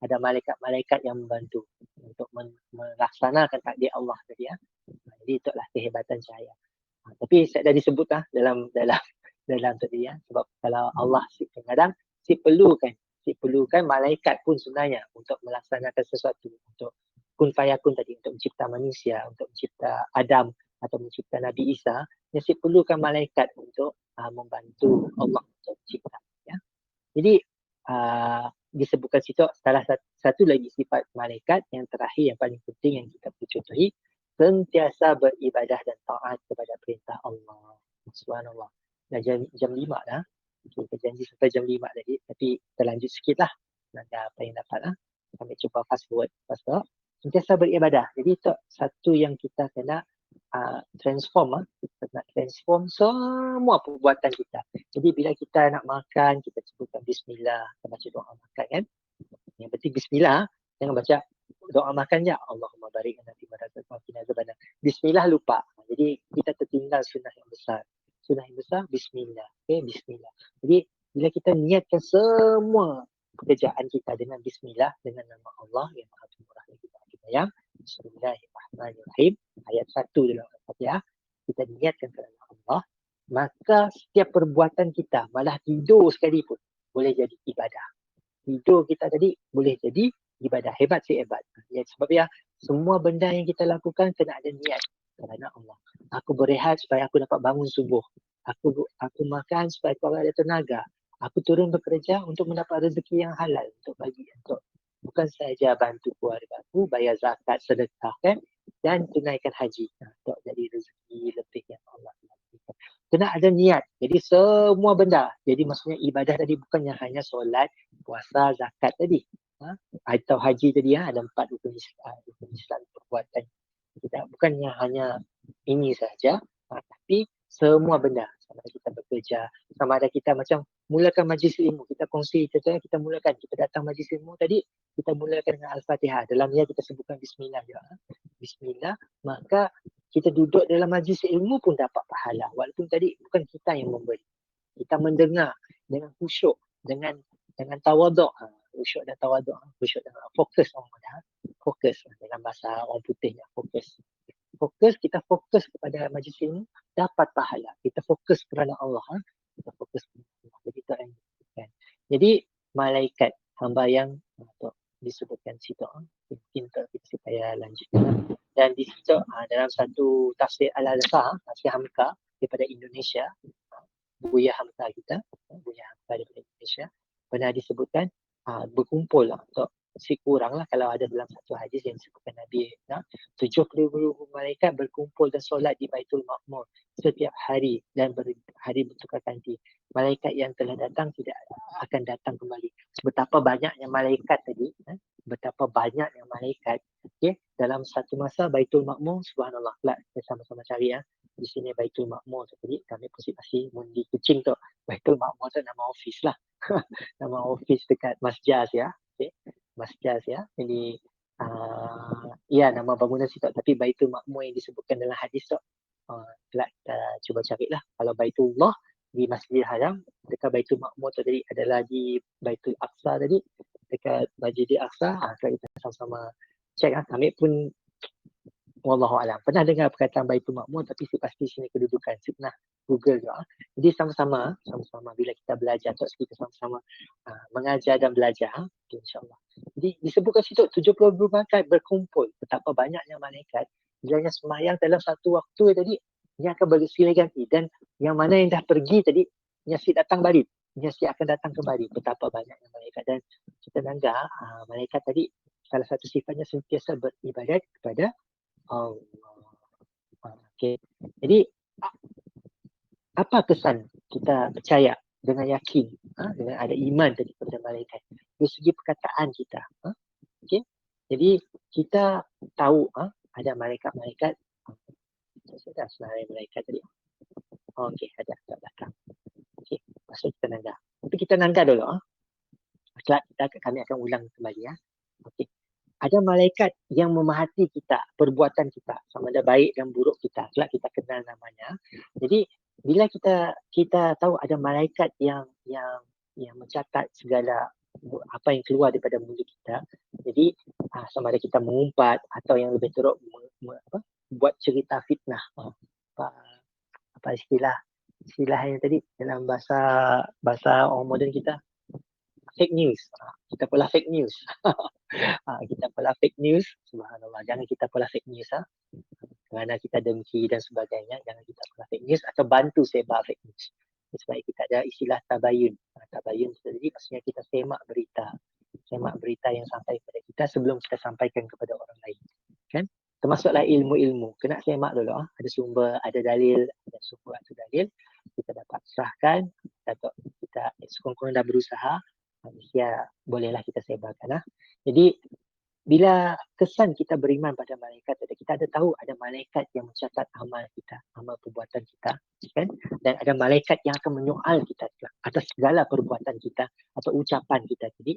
ada malaikat-malaikat yang membantu untuk melaksanakan takdir Allah tadi. Jadi itulah kehebatan cahaya. Tapi saya dah disebut dalam tadi ya, sebab kalau Allah kadang si perlukan malaikat pun sebenarnya untuk melaksanakan sesuatu, untuk kun fayakun tadi, untuk mencipta manusia, untuk mencipta Adam atau mencipta Nabi Isa, yang si perlukan malaikat untuk membantu Allah untuk mencipta ya. Jadi disebutkan situ salah satu lagi sifat malaikat yang terakhir yang paling penting yang kita perlu contohi, sentiasa beribadah dan taat kepada perintah Allah. Subhanallah. Dah jam 5 dah. Kita janji sampai jam 5 tadi, tapi terlanjut sikit lah. Nanti apa yang dapat lah. Kami cuba fast forward. Sentiasa beribadah. Jadi itu satu yang kita kena transform. Kita nak transform semua perbuatan kita. Jadi bila kita nak makan, kita sebutkan bismillah, kita baca doa makan kan. Yang penting bismillah, jangan baca doa makan je. Allahumma barik lana fi ma razaqtana. Bismillah lupa. Jadi kita tertinggal sunnah yang besar. Sunnah yang besar bismillah. Okay, bismillah. Jadi bila kita niatkan semua pekerjaan kita dengan bismillah, dengan nama Allah yang Maha Pemurah lagi Maha Penyayang. Bismillahirrahmanirrahim. Ayat 1 dalam Al-Fatihah. Kita niatkan kerana Allah, maka setiap perbuatan kita, malah tidur sekalipun, boleh jadi ibadah. Tidur kita tadi boleh jadi ibadah. Hebat si hebat. Ya, sebab ya semua benda yang kita lakukan kena ada niat kerana Allah. Aku berehat supaya aku dapat bangun subuh. Aku makan supaya aku ada tenaga. Aku turun bekerja untuk mendapat rezeki yang halal untuk bagi bukan saja bantu keluarga aku, bayar zakat, sedekah kan, dan tunaikan haji untuk jadi rezeki lebih yang Allah berikan. Kena ada niat. Jadi semua benda. Jadi maksudnya ibadah tadi bukannya hanya solat, puasa, zakat tadi. Atau haji tadi ada 4 rukun Islam perbuatan kita. Bukannya hanya ini saja, tapi semua benda. Sama ada kita bekerja, sama ada kita macam mulakan majlis ilmu. Kita kongsi, contohnya kita mulakan, kita datang majlis ilmu tadi, kita mulakan dengan Al-Fatihah. Dalamnya kita sebutkan Bismillah juga. Bismillah, maka kita duduk dalam majlis ilmu pun dapat pahala. Walaupun tadi bukan kita yang memberi. Kita mendengar dengan khusyuk, dengan tawaduk. Khusyuk dan tawaduk. Khusyuk dan fokus orang dah. Fokus dalam bahasa orang putihnya, fokus. Kita fokus kepada majlis ilmu, dapat pahala. Kita fokus kepada Allah. Kita fokus kepada Allah. Jadi itu yang disebutkan. Jadi malaikat hamba yang disebutkan situ. Mungkin kita supaya lanjutkan. Dan di situ dalam satu tafsir Al-Azhar, tafsir Hamka daripada Indonesia, Buya Hamka kita, Buya Hamka daripada Indonesia, pernah disebutkan berkumpul untuk si kurang lah kalau ada dalam satu hadis yang disebutkan Nabi 70,000 malaikat berkumpul dan solat di Baitul Ma'mur setiap hari dan hari bertukar ganti. Malaikat yang telah datang tidak akan datang kembali. Betapa banyaknya malaikat tadi, betapa banyaknya malaikat. Okay? Dalam satu masa Baitul Ma'mur, subhanallah, kita sama-sama cari di sini Baitul Ma'mur. Jadi kami pasti mundi kucing tu. Baitul Ma'mur tu nama office lah. Nama office dekat Masjaz ya. Okay? Masjaz ya. Jadi ya nama bangunan situ, tapi Baitul Ma'mur yang disebutkan dalam hadis tu kita cuba carilah. Kalau Baitullah di Masjidil Haram, dekat Baitul Ma'mur tu tadi adalah di Baitul Aqsa tadi, dekat Masjidil Aqsa. Kita sama-sama cek kami pun wallahu alam pernah dengar perkataan Baitul Ma'mur, tapi pasti sini kedudukan pernah Google juga. Jadi sama-sama bila kita belajar tu, kita sama-sama mengajar dan belajar insya-Allah. Jadi disebutkan situ 70,000 malaikat berkumpul. Betapa banyaknya malaikat. Bila sembahyang dalam satu waktu tadi, dia akan bersilih ganti, dan yang mana yang dah pergi tadi, dia si datang balik. Dia si akan datang kembali. Betapa banyaknya malaikat, dan kita dengar malaikat tadi salah satu sifatnya sentiasa beribadat kepada Allah. Okay. Jadi apa kesan kita percaya dengan yakin, dengan ada iman tadi kepada malaikat dari segi perkataan kita? Okay. Jadi kita tahu ada malaikat-malaikat. Saya dah senarai malaikat tadi. Okey, ada kat belakang. Okey, pasal kita nangga. Tapi kita nangga dulu. Kami akan ulang kembali Okey. Ada malaikat yang memahati kita, perbuatan kita, sama ada baik dan buruk kita. Kelak kita kenal namanya. Jadi bila kita tahu ada malaikat yang mencatat segala apa yang keluar daripada mulut kita. Jadi sama ada kita mengumpat atau yang lebih teruk buat cerita fitnah. apa istilah yang tadi dalam bahasa orang moden kita, fake news. Kita pula fake news. Kita pula fake news. Subhanallah, jangan kita pula fake news. Kerana kita dengki dan sebagainya, jangan kita pula fake news atau bantu sebar fake news. Sebab kita ada istilah tabayun. Tabayun jadi maksudnya kita semak berita yang sampai kepada kita sebelum kita sampaikan kepada orang lain. Kan? Termasuklah ilmu-ilmu. Kena semak dulu. Ada sumber, ada dalil, ada sumber, ada dalil. Kita dapat serahkan. Kita sekurang-kurangnya dah berusaha. Ya, bolehlah kita sebarkan. Jadi, bila kesan kita beriman pada malaikat, kita ada tahu ada malaikat yang mencatat amal kita, amal perbuatan kita, kan? Dan ada malaikat yang akan menyoal kita atas segala perbuatan kita atau ucapan kita. Jadi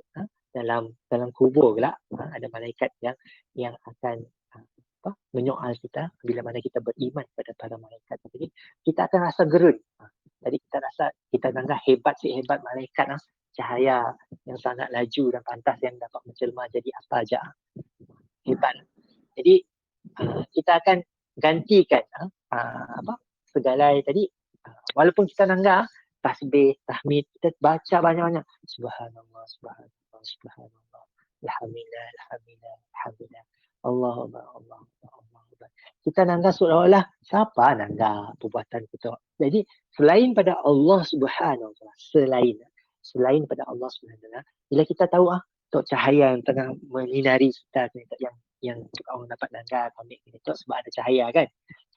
dalam kubur pula ada malaikat yang akan menyoal kita bila mana kita beriman pada para malaikat. Jadi kita akan rasa gerun. Jadi kita rasa kita anggap hebat malaikat cahaya yang sangat laju dan pantas yang dapat menjelma jadi apa aja. Hebat. Jadi kita akan gantikan segala tadi walaupun kita nanggah tasbih, tahmid, kita baca banyak-banyak subhanallah, subhanallah, subhanallah, alhamdulillah, alhamdulillah, alhamdulillah, Allahumma Allah. Kita nanggah seolah-olah siapa nanggah perbuatan kita. Jadi selain pada Allah Subhanahu wa taala, selain pada Allah Subhanahu wa taala, bila kita tahu tok cahaya yang tengah menyinari kita yang orang dapat nanggah ambil itu sebab ada cahaya kan,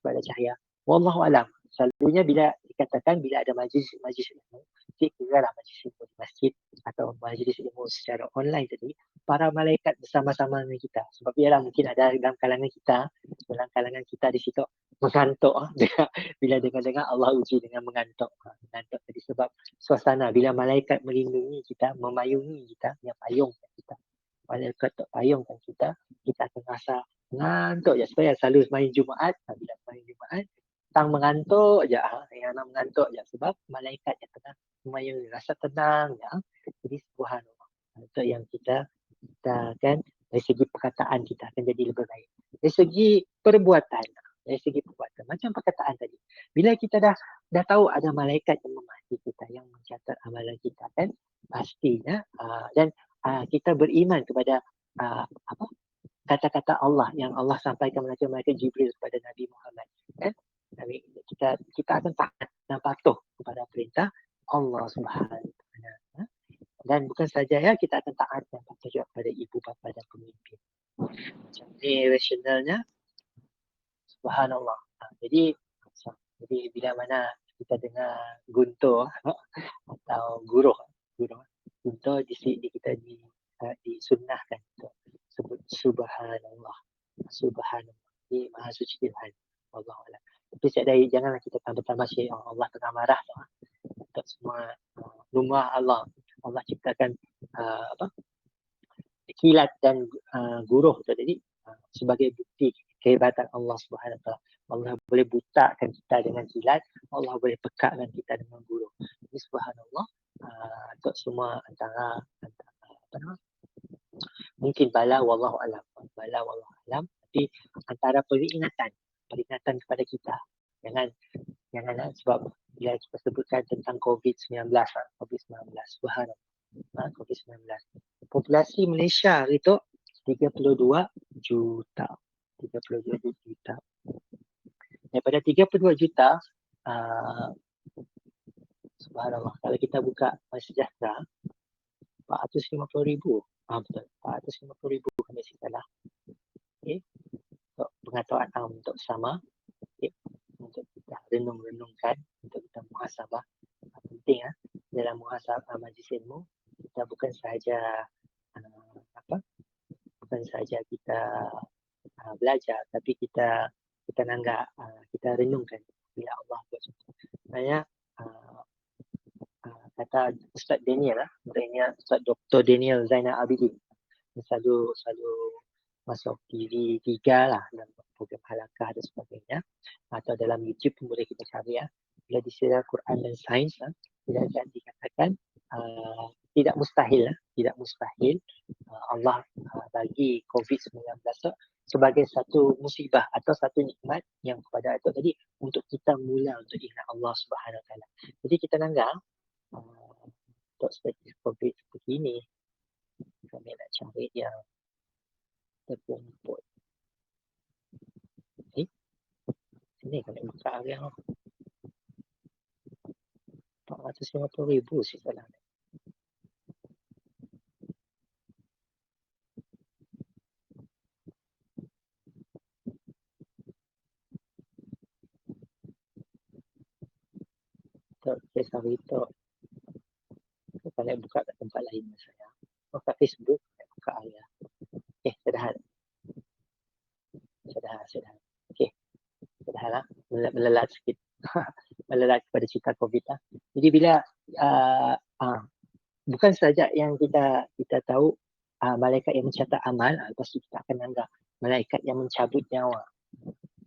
sebab ada cahaya. Wallahu alam. Selalunya bila dikatakan bila ada majlis ilmu, kira-kira majlis ilmu di masjid atau majlis ilmu secara online tadi, para malaikat bersama-sama dengan kita. Sebab ialah mungkin ada dalam kalangan kita di situ mengantuk bila dengar Allah uji dengan mengantuk tadi sebab suasana bila malaikat melindungi kita, memayungi kita, yang payungkan kita. Malaikat payungkan kita akan rasa mengantuk je. Supaya selalu main Jumaat, bila main Jumaat, tang mengantuk je, yang nak mengantuk je sebab malaikat yang tengah memayungi, rasa tenang je. Jadi subhanallah. Itu yang kita kan dari segi perkataan kita akan jadi lebih baik. Dari segi perbuatan macam perkataan tadi. Bila kita dah tahu ada malaikat yang memahami kita, yang mencatat amalan kita kan, pastinya dan kita beriman kepada kata-kata Allah yang Allah sampaikan melalui malaikat Jibril kepada Nabi Muhammad kan. Kita akan taat dan patuh kepada perintah Allah Subhanahu wa taala. Dan bukan saja kita akan taat dan patuh juga kepada ibu bapa dan pemimpin. Macam ni rasionalnya. Subhanallah. Jadi bila mana kita dengar guntur atau guruh guntur kita disunnahkan untuk sebut subhanallah. Ini maha suci Tuhan. Wallahu a'lam. Tapi janganlah kita tambah-tambah syiar Allah tengah marah untuk semua lumrah Allah ciptakan kilat dan guruh tu tadi sebagai bukti kehebatan Allah Subhanahu wa taala. Allah boleh butakan kita dengan kilat, Allah boleh pekakkan kita dengan guruh. Ini subhanallah untuk semua antara mungkin bala wallahu alam, tapi antara peringatan kepada kita. Jangan sebab bila kita sebutkan tentang COVID-19 subhanallah. COVID-19. Populasi Malaysia itu 32 juta. Daripada 32 juta, subhanallah, kalau kita buka Sejahtera, 450,000. Betul, 450,000 kami salah. Okay. Untuk pengetahuan untuk sama, untuk kita renungkan, untuk kita muhasabah. Penting dalam muhasabah majlis ilmu, kita bukan sahaja kita belajar, tapi kita nanggak, kita renungkan bila Allah buat sesuatu. Sebenarnya kata Ustaz Ustaz Dr. Daniel Zainal Abidin, selalu masuk TV 3 lah dalam program Halakah dan sebagainya, atau dalam YouTube pun boleh kita cari bila di sirah Quran dan Sains, bila dikatakan tidak mustahil, tidak mustahil Allah bagi COVID-19 sebagai satu musibah atau satu nikmat yang kepada itu tadi untuk kita mula untuk ingat Allah Subhanahu Wa Taala. Jadi kita nanggap untuk status COVID seperti ini, kami nak cari yang terkumpul. Sini kami buka yang 450,000 sih salah. Kes Harito. Kalau nak buka kat tempat lain saya. Kat Facebook, nak buka ayah. Sedahan. Okey. Sedahan lah. Melelat sikit. Melelat kepada cerita COVID lah. Jadi bila bukan saja yang kita tahu malaikat yang mencatat amal, lepas tu kita akan anggap malaikat yang mencabut nyawa.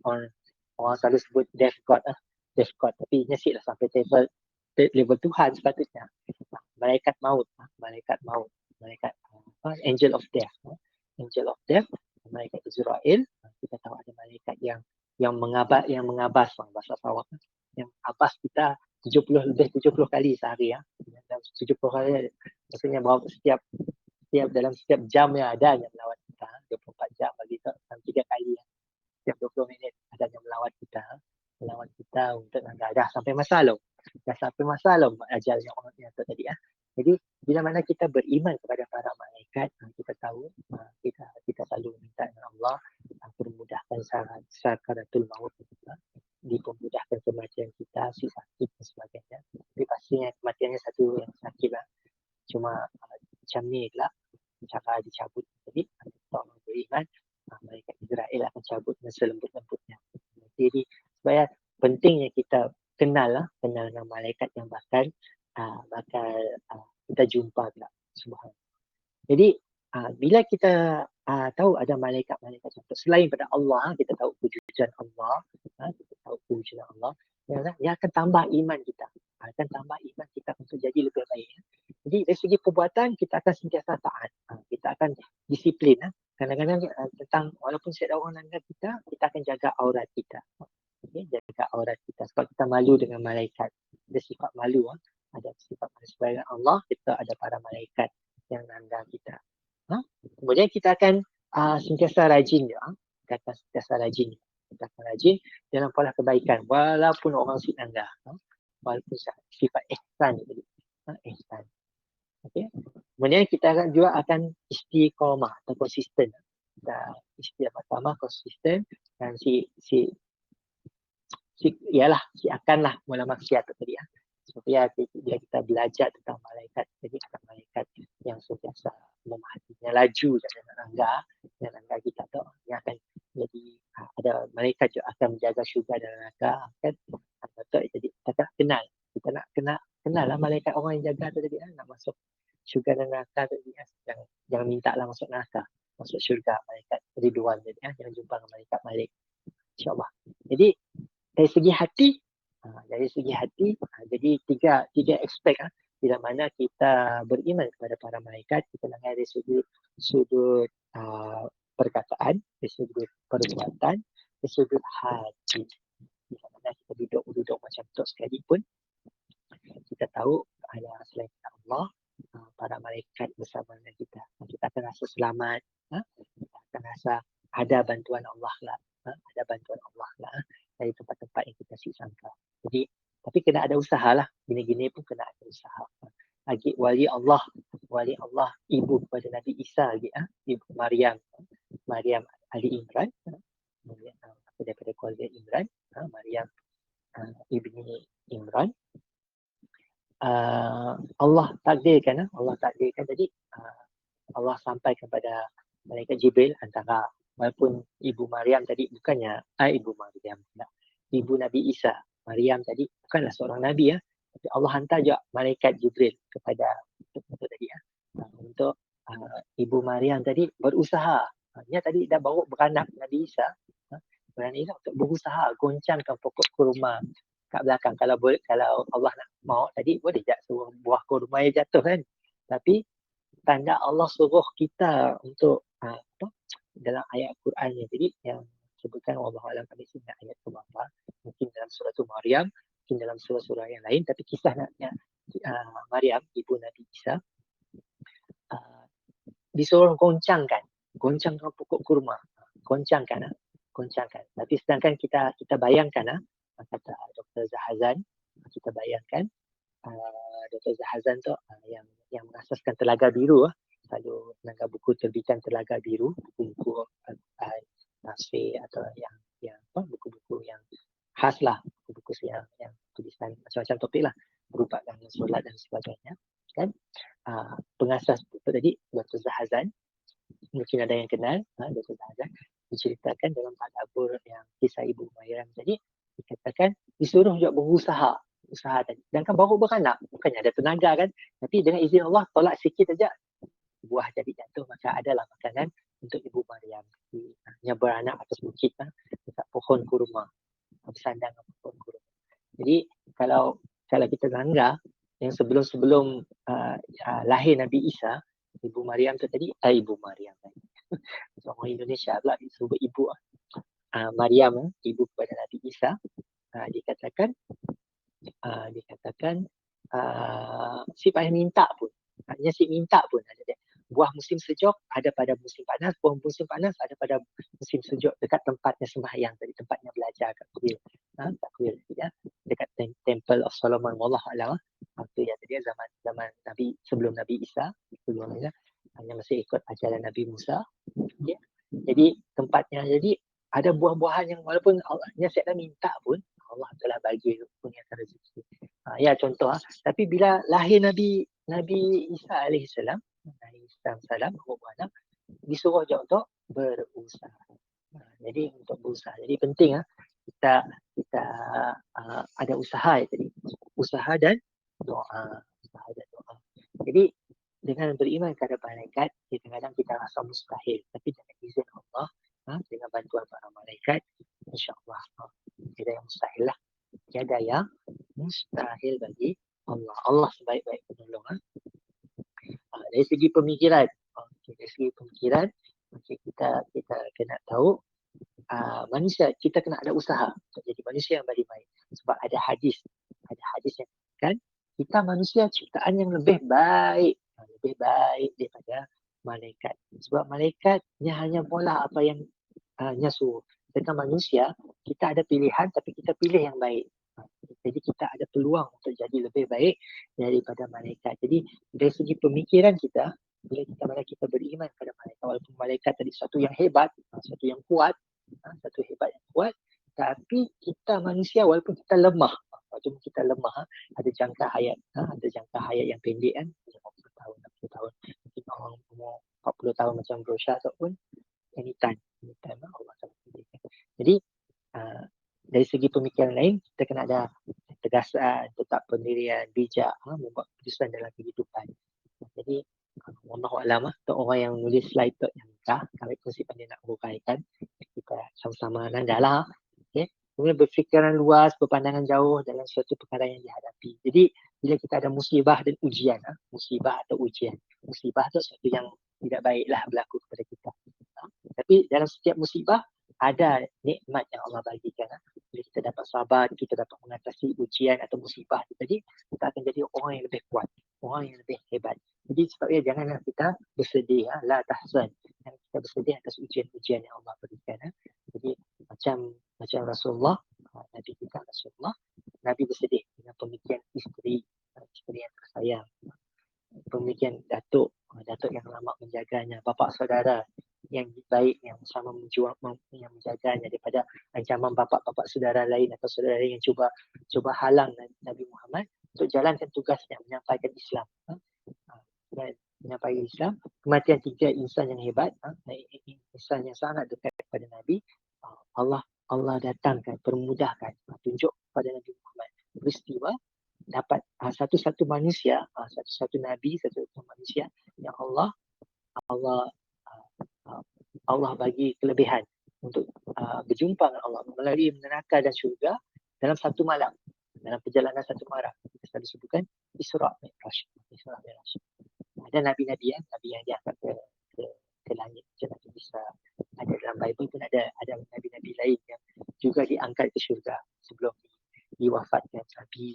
Orang selalu sebut death god lah. Death god. Tapi nasib lah sampai level Tuhan sepatutnya. Malaikat maut. Malaikat angel of death. Angel of death. Malaikat Israel. Kita tahu ada malaikat yang mengabas bahasa Sarawak. Yang abas kita 70 kali sehari. 70 kali. Maksudnya bahawa setiap dalam setiap jam yang ada yang melawat kita. 24 jam bagi kita 3 kali. Setiap 20 minit ada yang melawat kita untuk dah sampai masa lalu. Ajalnya orang yang tadi ya. Jadi bila mana kita beriman kepada para malaikat, kita tahu kita selalu minta dengan Allah permudahkan sakaratul maut kita, dipermudahkan kematian kita, si sakit dan sebagainya. Tapi pastinya kematiannya satu yang sakit lah. Cuma macam ni lah cara dicabut. Jadi kalau beriman, malaikat Israel akan cabut dengan selembut-lembutnya. Jadi supaya pentingnya kita kenal dengan malaikat yang bakal kita jumpa pula. Subhanallah. Jadi bila kita tahu ada malaikat-malaikat selain pada Allah, kita tahu kewujudan Allah, dia akan tambah iman kita. Akan tambah iman kita untuk jadi lebih baik. Jadi dari segi perbuatan kita akan sentiasa taat. Kita akan disiplin. Kadang-kadang tentang walaupun ada orang langgar kita akan jaga aurat kita. Jaga aurat kita. Sebab kita malu dengan malaikat. Ada sifat malu. Ada sifat malu sebagai Allah. Kita ada para malaikat yang langgar kita. Kemudian kita akan sentiasa rajin. Kita akan rajin dalam pola kebaikan. Walaupun orang si langgar. Walaupun sifat ihsan. Ihsan. Okay. Kemudian kita akan istiqamah atau konsisten. Istiqamah konsisten dan akanlah mula maksiat tadi ya. Supaya bila kita belajar tentang malaikat, jadi ada malaikat yang sentiasa memahatinya laju jangan langgar kita tu yang akan jadi ada malaikat juga akan menjaga syurga dan neraka kan. Jadi kita nak kenal lah malaikat orang yang jaga tu tadi nak masuk syurga dan neraka tadi jangan minta lah masuk neraka, masuk syurga malaikat Ridwan tadi jangan jumpa dengan malaikat Malik insya-Allah. Jadi dari segi hati jadi tiga aspek bila mana kita beriman kepada para malaikat, kita lihat dari sudut perkataan, dari sudut perbuatan, dari sudut hati. Bila mana kita duduk macam tu sekalipun, kita tahu ada selain Allah, para malaikat bersama dengan kita. Kita akan rasa selamat, kita akan rasa ada bantuan Allah lah. Dari tempat-tempat yang kita sangka. Jadi, tapi kena ada usaha lah. Gini-gini pun kena ada usaha. Lagi wali Allah ibu kepada Nabi Isa lagi, ibu Maryam Ali Imran, daripada keluarga Imran, Maryam ibni Imran. Allah takdirkan tadi Allah sampai kepada malaikat Jibril antara walaupun ibu Maryam tadi bukannya ibu Nabi Isa. Maryam tadi bukanlah seorang nabi tapi Allah hantar juga malaikat Jibril kepada tadi untuk ibu Maryam tadi berusaha. Dia tadi dah baru beranak Nabi Isa. Beranak Isa untuk berusaha goncangkan pokok kurma kat belakang. Kalau Allah nak mau tadi boleh tak suruh buah kurma yang jatuh kan. Tapi tanda Allah suruh kita untuk dalam ayat Qurannya. Jadi yang sebutkan wallahu alam kami ingat ayat tu apa? Mungkin dalam surah Maryam, mungkin dalam surah-surah yang lain, tapi kisah Maryam ibu Nabi Isa disuruh goncangkan pokok kurma, goncangkan. Tapi sedangkan kita bayangkan kata Dr. Zahazan, kita bayangkan Dr. Zahazan tu yang mengasaskan Telaga Biru, selalu menanggar buku terbitan Telaga Biru, buku-buku nafsir atau yang buku-buku yang khas lah, buku-buku yang tulisan macam-macam topik lah, merupakan solat dan sebagainya, kan? Pengasas buku tadi Dr. Zahazan, mungkin ada yang kenal Dr. Zahazan, diceritakan dalam tadabbur yang kisah Ibu Maryam tadi, dikatakan disuruh juga berusaha tadi. Sedangkan baru beranak, bukannya ada tenaga kan, tapi dengan izin Allah tolak sikit saja buah jadi jatuh, maka adalah makanan untuk Ibu Maryam. Dia beranak atas bukit dekat pohon kurma, bersandang pohon kurma. Jadi kalau kita langgar yang sebelum lahir Nabi Isa, Ibu Maryam tu tadi, Ibu Maryam orang Indonesia pula disebut ibu Maryam, ibu kepada Nabi Isa, dikatakan si payah minta pun, hanya si minta pun ada dia. Buah musim sejuk ada pada musim panas, buah musim panas ada pada musim sejuk, dekat tempatnya sembahyang tadi, tempatnya belajar kat kuil, ya, dekat Temple of Solomon, wallahu a'lam. Waktu yang tadi zaman Nabi, sebelum Nabi Isa, hanya masih ikut ajaran Nabi Musa, ya. Jadi tempatnya, jadi ada buah-buahan yang walaupun Allahnya saya dah minta pun, Allah telah bagi kurniakan rezeki. Ya contoh, tapi bila lahir Nabi Isa alaihissalam, disuruh je untuk berusaha. Jadi untuk berusaha. Jadi penting kita ada usaha tadi. Usaha dan doa. Jadi dengan beriman kepada malaikat, kadang-kadang kita rasa mustahil, tapi dengan izin Allah, dengan bantuan para malaikat, insya-Allah tidak yang mustahil lah. Tiada yang mustahil bagi Allah. Allah sebaik-baik penolong. Dari segi pemikiran, kita kena tahu manusia, kita kena ada usaha untuk jadi manusia yang baik. Sebab ada hadis yang kan kita manusia ciptaan yang lebih baik daripada malaikat. Sebab malaikatnya hanya bola apa yang suruh. Sedangkan manusia, kita ada pilihan tapi kita pilih yang baik. Jadi kita ada peluang untuk jadi lebih baik daripada malaikat. Jadi dari segi pemikiran kita, bila kita beriman kepada malaikat, walaupun malaikat tadi satu yang hebat, satu yang kuat, tapi kita manusia walaupun kita lemah, ada jangka hayat yang pendek kan, 50 tahun, 60 tahun, mungkin orang umur 40 tahun macam Rosha ataupun anytime Allah akan pilihkan. Jadi dari segi pemikiran lain, kita kena ada ketegasan, tetap pendirian, bijak, membuat keputusan dalam kehidupan. Jadi wallahu a'lam, untuk orang yang nulis slide tu yang kami kongsi pandai nak huraikan, kita sama-sama nandalah. Okay. Kemudian berfikiran luas, berpandangan jauh dalam suatu perkara yang dihadapi. Jadi bila kita ada musibah dan ujian, musibah atau ujian, musibah tu sesuatu yang tidak baiklah berlaku kepada kita. Tapi dalam setiap musibah ada nikmat yang Allah bagikan. Bila kita dapat sabar, kita dapat mengatasi ujian atau musibah. Jadi kita akan jadi orang yang lebih kuat, orang yang lebih hebat. Jadi sebabnya janganlah kita bersedih, la tahzan. Jangan kita bersedih atas ujian-ujian yang Allah berikan. Jadi macam Rasulullah, Nabi kita Rasulullah, Nabi bersedih dengan pemikiran isteri yang tersayang, pemikiran datuk yang lama menjaganya, bapa saudara yang baik yang sama yang menjaganya daripada ancaman bapa saudara lain atau saudara lain yang cuba halang Nabi Muhammad untuk jalankan tugasnya menyampaikan Islam. Menyampaikan Islam, kematian 3 insan yang hebat, insan yang sangat dekat kepada Nabi, Allah datangkan, permudahkan, tunjuk kepada Nabi Muhammad peristiwa dapat satu-satu manusia, satu-satu Nabi, satu-satu manusia yang Allah bagi kelebihan untuk berjumpa dengan Allah melalui neraka dan syurga dalam satu malam, dalam perjalanan satu malam. Kita selalu sebutkan Isra' Mi'raj. Ada nabi-nabi nabi yang diangkat ke langit macam Nabi Isa. Ada dalam Bible pun ada nabi-nabi lain yang juga diangkat ke syurga sebelum diwafatkan. Nabi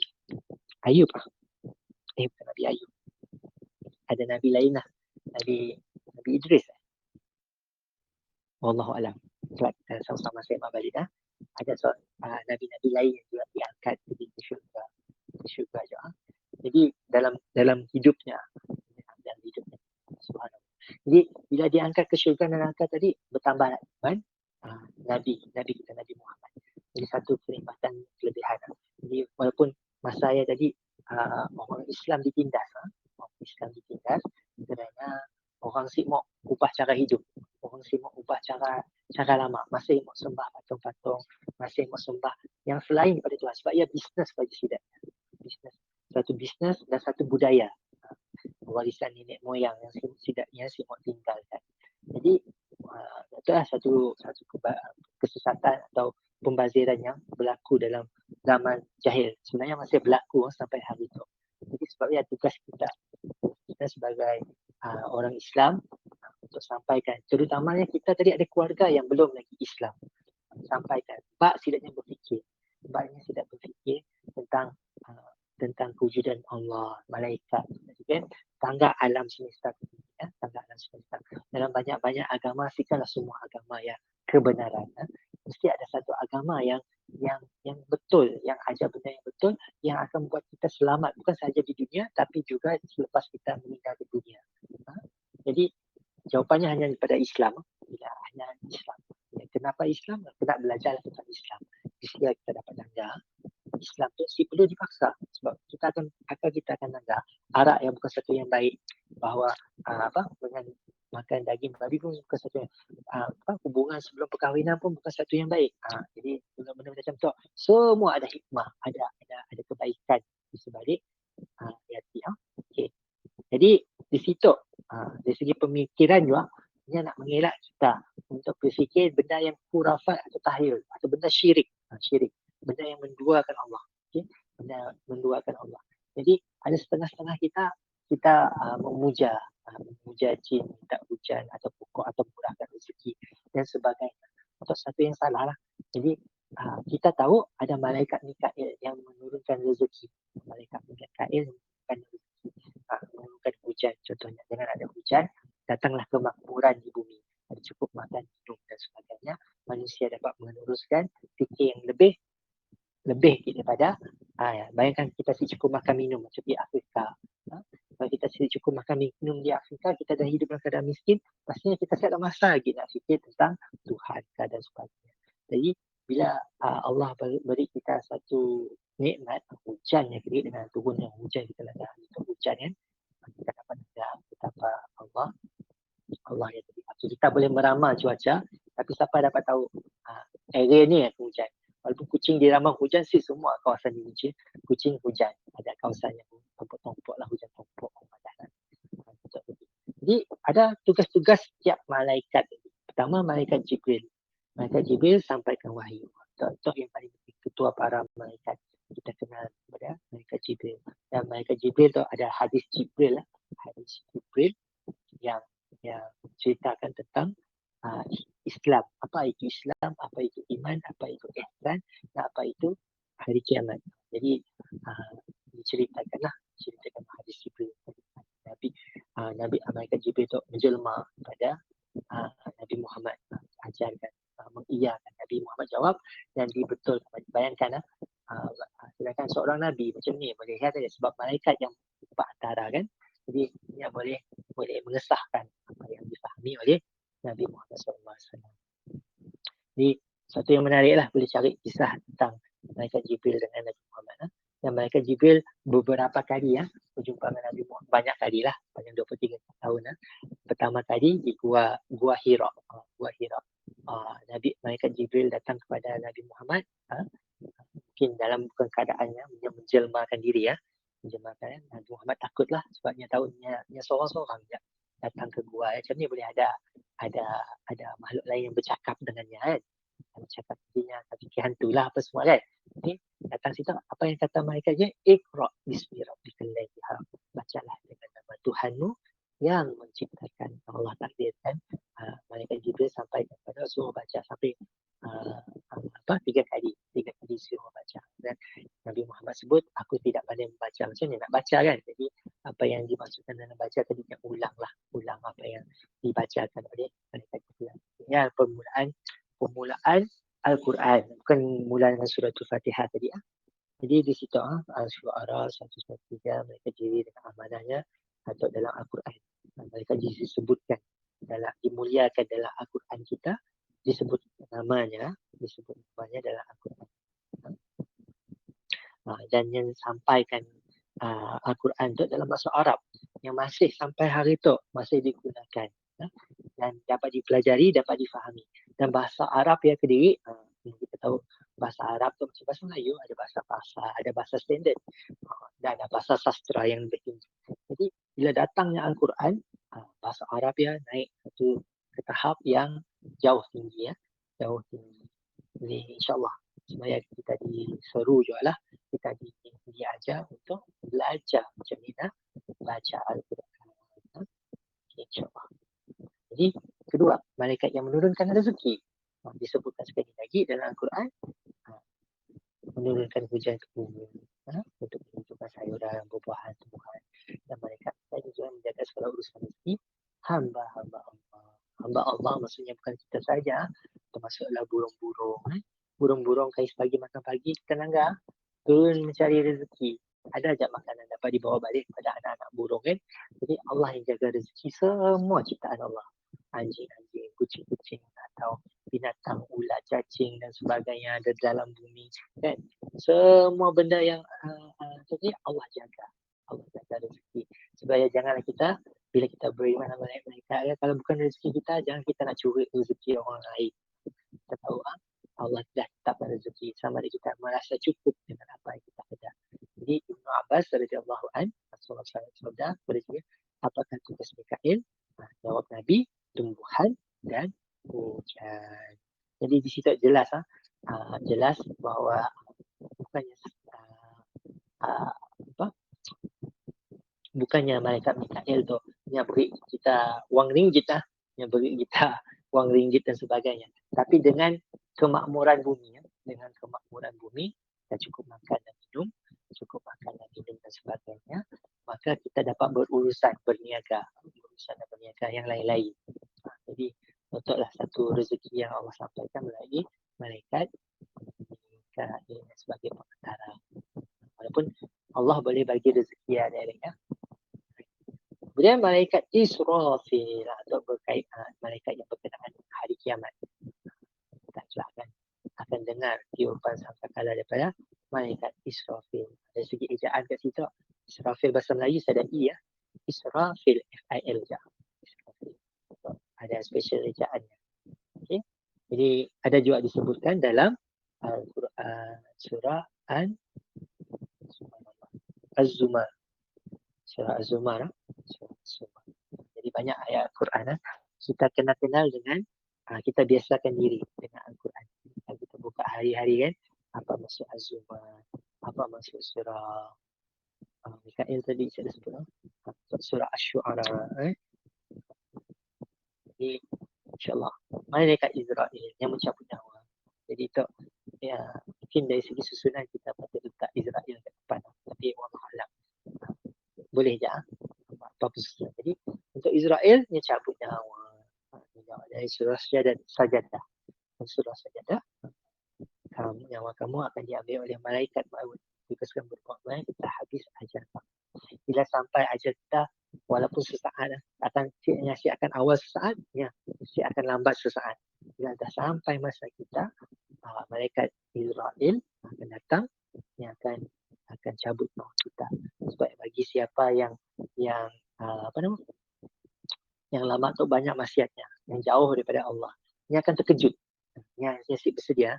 Ayub. Bukan Nabi Ayub. Ada nabi lain lah. Nabi Idris. Wallahu alam. Sebab sama-sama saya balik ada nabi-nabi lain yang juga diangkat ke syurga. Ke syurga je. Jadi dalam hidupnya subhanallah. Jadi bila diangkat ke syurga dan neraka tadi bertambah iman Nabi kita Nabi Muhammad. Jadi satu kenikmatan kelebihan. Jadi walaupun masa saya tadi orang Islam ditindas, kerana orang sibuk ubah cara hidup, orang sibuk ubah cara lama, masih mau sembah patung-patung, masih mau sembah yang selain daripada Tuhan. Sebab ia bisnes bagi sidaknya. Satu bisnes dan satu budaya. Warisan nenek moyang yang setidaknya sibuk tinggalkan. Jadi itulah satu kesesatan atau pembaziran yang berlaku dalam zaman jahil. Sebenarnya masih berlaku sampai hari itu. Jadi sebabnya tugas kita sebagai orang Islam untuk sampaikan, terutamanya kita tadi ada keluarga yang belum lagi Islam, sampaikan. Bak setidaknya berfikir tentang kewujudan Allah, malaikat, tangga alam semesta. Tangga alam semesta. Dalam banyak-banyak agama, sekarang semua agama yang kebenaran. Mesti ada satu agama yang betul, yang ajar benda yang betul, yang akan membuat kita selamat bukan sahaja di dunia tapi juga selepas kita meninggal di dunia. Jadi jawapannya hanya daripada Islam. Hanya Islam. Kenapa Islam? Kena belajar tentang Islam. Jika kita dapat tangga Islam tu perlu dipaksa sebab kita akan tangga arak yang bukan satu yang baik, bahawa dengan makan daging babi pun bukan satu yang hubungan sebelum perkahwinan pun bukan satu yang baik. Jadi benda-benda macam tu semua ada hikmah, ada kebaikan di sebalik hati. Okey. Jadi di situ dari segi pemikiran juga dia nak mengelak kita untuk berfikir benda yang khurafat atau tahyul atau benda syirik. Benda yang menduakan Allah. Okay? Benda menduakan Allah. Jadi ada setengah-setengah kita memuja jin, minta hujan atau pokok atau murahkan rezeki dan sebagainya. Atau satu yang salah lah. Jadi kita tahu ada malaikat Mikail yang menurunkan rezeki. Malaikat Mikail menurunkan rezeki. Menurunkan hujan contohnya. Dengan ada hujan, datanglah kemakmuran di bumi. Ada cukup makan, minum dan sebagainya. Manusia dapat meneruskan fikir yang lebih daripada bayangkan kita si cukup makan minum macam di Afrika. Kalau kita si cukup makan minum di Afrika, kita dah hidup dalam keadaan miskin, pastinya kita tak ada masa lagi nak fikir tentang Tuhan dan sebagainya. Jadi bila Allah beri kita satu nikmat hujan yang kira dengan turunnya hujan kita lihat itu hujan kan, kita dapat lihat betapa Allah yang tadi. Kita boleh meramal cuaca, tapi siapa dapat tahu area ni yang hujan. Walaupun kucing diramal hujan, semua kawasan di kucing hujan. Ada kawasan yang tompok-tompok lah, hujan tompok. Jadi ada tugas-tugas setiap malaikat. Pertama, malaikat Jibril. Malaikat Jibril sampaikan wahyu. Contoh yang paling ketua para malaikat. Kita kenal kepada malaikat Jibril. Dan malaikat Jibril tu ada hadis Jibril. Hadis Jibril yang ceritakan tentang Islam. Apa itu Islam, apa itu iman, apa itu ihsan, dan apa itu hari kiamat. Jadi diceritakan hadis Jibril. Nabi malaikat Jibril itu menjelma kepada Nabi Muhammad, ajarkan, mengiyakan. Nabi Muhammad jawab dan dibetulkan. Bayangkan sedangkan seorang Nabi macam ni boleh lihat sebab malaikat yang antara kan. Jadi dia boleh mengesahkan apa yang difahami oleh Nabi Muhammad SAW. Jadi satu yang menarik lah, boleh cari kisah tentang malaikat Jibril dengan Nabi Muhammad. Dan malaikat Jibril beberapa kali berjumpa dengan Nabi Muhammad, banyak kali lah, panjang 23 tahun. Pertama kali di Gua Hira. Malaikat Jibril datang kepada Nabi Muhammad, mungkin dalam bukan keadaannya menjelmakan diri menjelmakan. Nabi Muhammad takutlah sebabnya tahu dia seorang-seorang datang ke gua. Macam ni boleh ada makhluk lain yang bercakap dengannya kan. Bercakap dirinya, fikir hantu lah apa semua kan. Okay. Datang situ, apa yang kata malaikat dia? Iqra' bismi rabbikal ladzi khalaq. Bacalah dengan nama Tuhanmu yang menciptakan. Allah takdirkan malaikat Jibril sampai kepada suruh baca sampai 3 kali suruh baca. Dan Nabi Muhammad sebut, aku tidak pandai membaca. Macam mana nak baca kan? Jadi apa yang dimaksudkan dalam baca tadi yang ulang apa yang dibacakan oleh malaikat Jibril. Ya, permulaan Al-Quran, bukan mula dengan surah Al-Fatihah tadi. Jadi di situ Al-Syu'ara 193 mereka diri dengan amanahnya atau dalam Al-Quran. Mereka disebutkan dimuliakan dalam Al-Quran kita, disebut namanya dalam Al-Quran. Dan yang sampaikan Al-Quran itu dalam bahasa Arab yang masih sampai hari itu masih digunakan dan dapat dipelajari, dapat difahami. Dan bahasa Arab yang kediri, kita tahu bahasa Arab tu macam bahasa Melayu, ada bahasa pasar, ada bahasa standard dan ada bahasa sastra yang lebih tinggi. Jadi bila datangnya Al-Quran, bahasa Arab ya naik ke tahap yang jauh tinggi. Jadi insyaAllah supaya kita diseru juga lah, kita diajar untuk belajar macam mana baca Al-Quran. InsyaAllah. Jadi kedua, malaikat yang menurunkan rezeki disebutkan sekali lagi dalam Al-Quran, menurunkan hujan ke bumi untuk menunjukkan sayuran, buah-buahan, tumbuhan, dan malaikat juga menjaga segala urusan rezeki hamba-hamba Allah. Hamba Allah maksudnya bukan kita saja, termasuklah burung-burung. Burung-burung kais pagi makan pagi, kita langgar turun mencari rezeki. Ada ajak makanan dapat dibawa balik kepada anak-anak burung kan. Jadi Allah yang jaga rezeki semua ciptaan Allah. Anjing-anjing, kucing-kucing atau binatang, ulat, cacing dan sebagainya ada dalam bumi kan. Semua benda yang jadi Allah jaga. Allah jaga rezeki. Supaya janganlah kita bila kita beriman sama malaikat, kalau bukan rezeki kita, jangan kita nak curi rezeki orang lain. Kita tahu Allah dah tetapkan rezeki sama ada kita merasa cukup dengan apa yang kita ada. Jadi Ibnu Abbas radhiyallahu anhu Rasulullah SAW kepada dia, apakah tugas Mikail? Jawab Nabi, tumbuhan dan hujan. Jadi di situ jelas jelas bahawa bukannya bukannya malaikat Mikail tu yang beri kita wang ringgit yang beri kita wang ringgit dan sebagainya. Tapi dengan kemakmuran bumi, kita cukup makan dan minum, dan sebagainya, maka kita dapat berniaga yang lain-lain. Jadi untuklah satu rezeki yang Allah sampaikan melalui malaikat sebagai pengantara. Walaupun Allah boleh bagi rezeki yang lain-lain. Kemudian malaikat Israfil atau berkaitan malaikat yang berkenaan hari kiamat. Kita akan dengar tiupan sangkakala daripada malaikat Israfil. Dari segi ejaan kat situ, Israfil bahasa Melayu saya ada I Israfil, F-I-L je. Ada special ejaannya. Okay. Jadi ada juga disebutkan dalam surah Az-Zumar. Surah Az-Zumar. Jadi banyak ayat Al-Quran kita kena kenal dengan kita biasakan diri dengan Al-Quran. Kita buka hari-hari kan, apa maksud Az-Zumar, apa maksud surah Mikail tadi saya sebut surah Asy-Syu'ara. Jadi insyaAllah malaikat Israel yang mencabut nyawa. Jadi itu mungkin dari segi susunan kita patut letak Israel ke depan, tapi wallahu a'lam. Boleh je apa susunan. Jadi untuk Israel dia cabut nyawa dari surah Sajadah. Surah Sajadah, nyawa kamu akan diambil oleh malaikat maut. Dikasihkan berbuat baik, kita habis ajal. Bila sampai ajal kita, walaupun sesaat, akan awal sesaat, akan lambat sesaat. Bila dah sampai masa kita, malaikat Israel akan datang, yang akan cabut nyawa kita. Sebab bagi siapa yang yang lama tu banyak maksiatnya, yang jauh daripada Allah, yang akan terkejut, yang siap bersedia,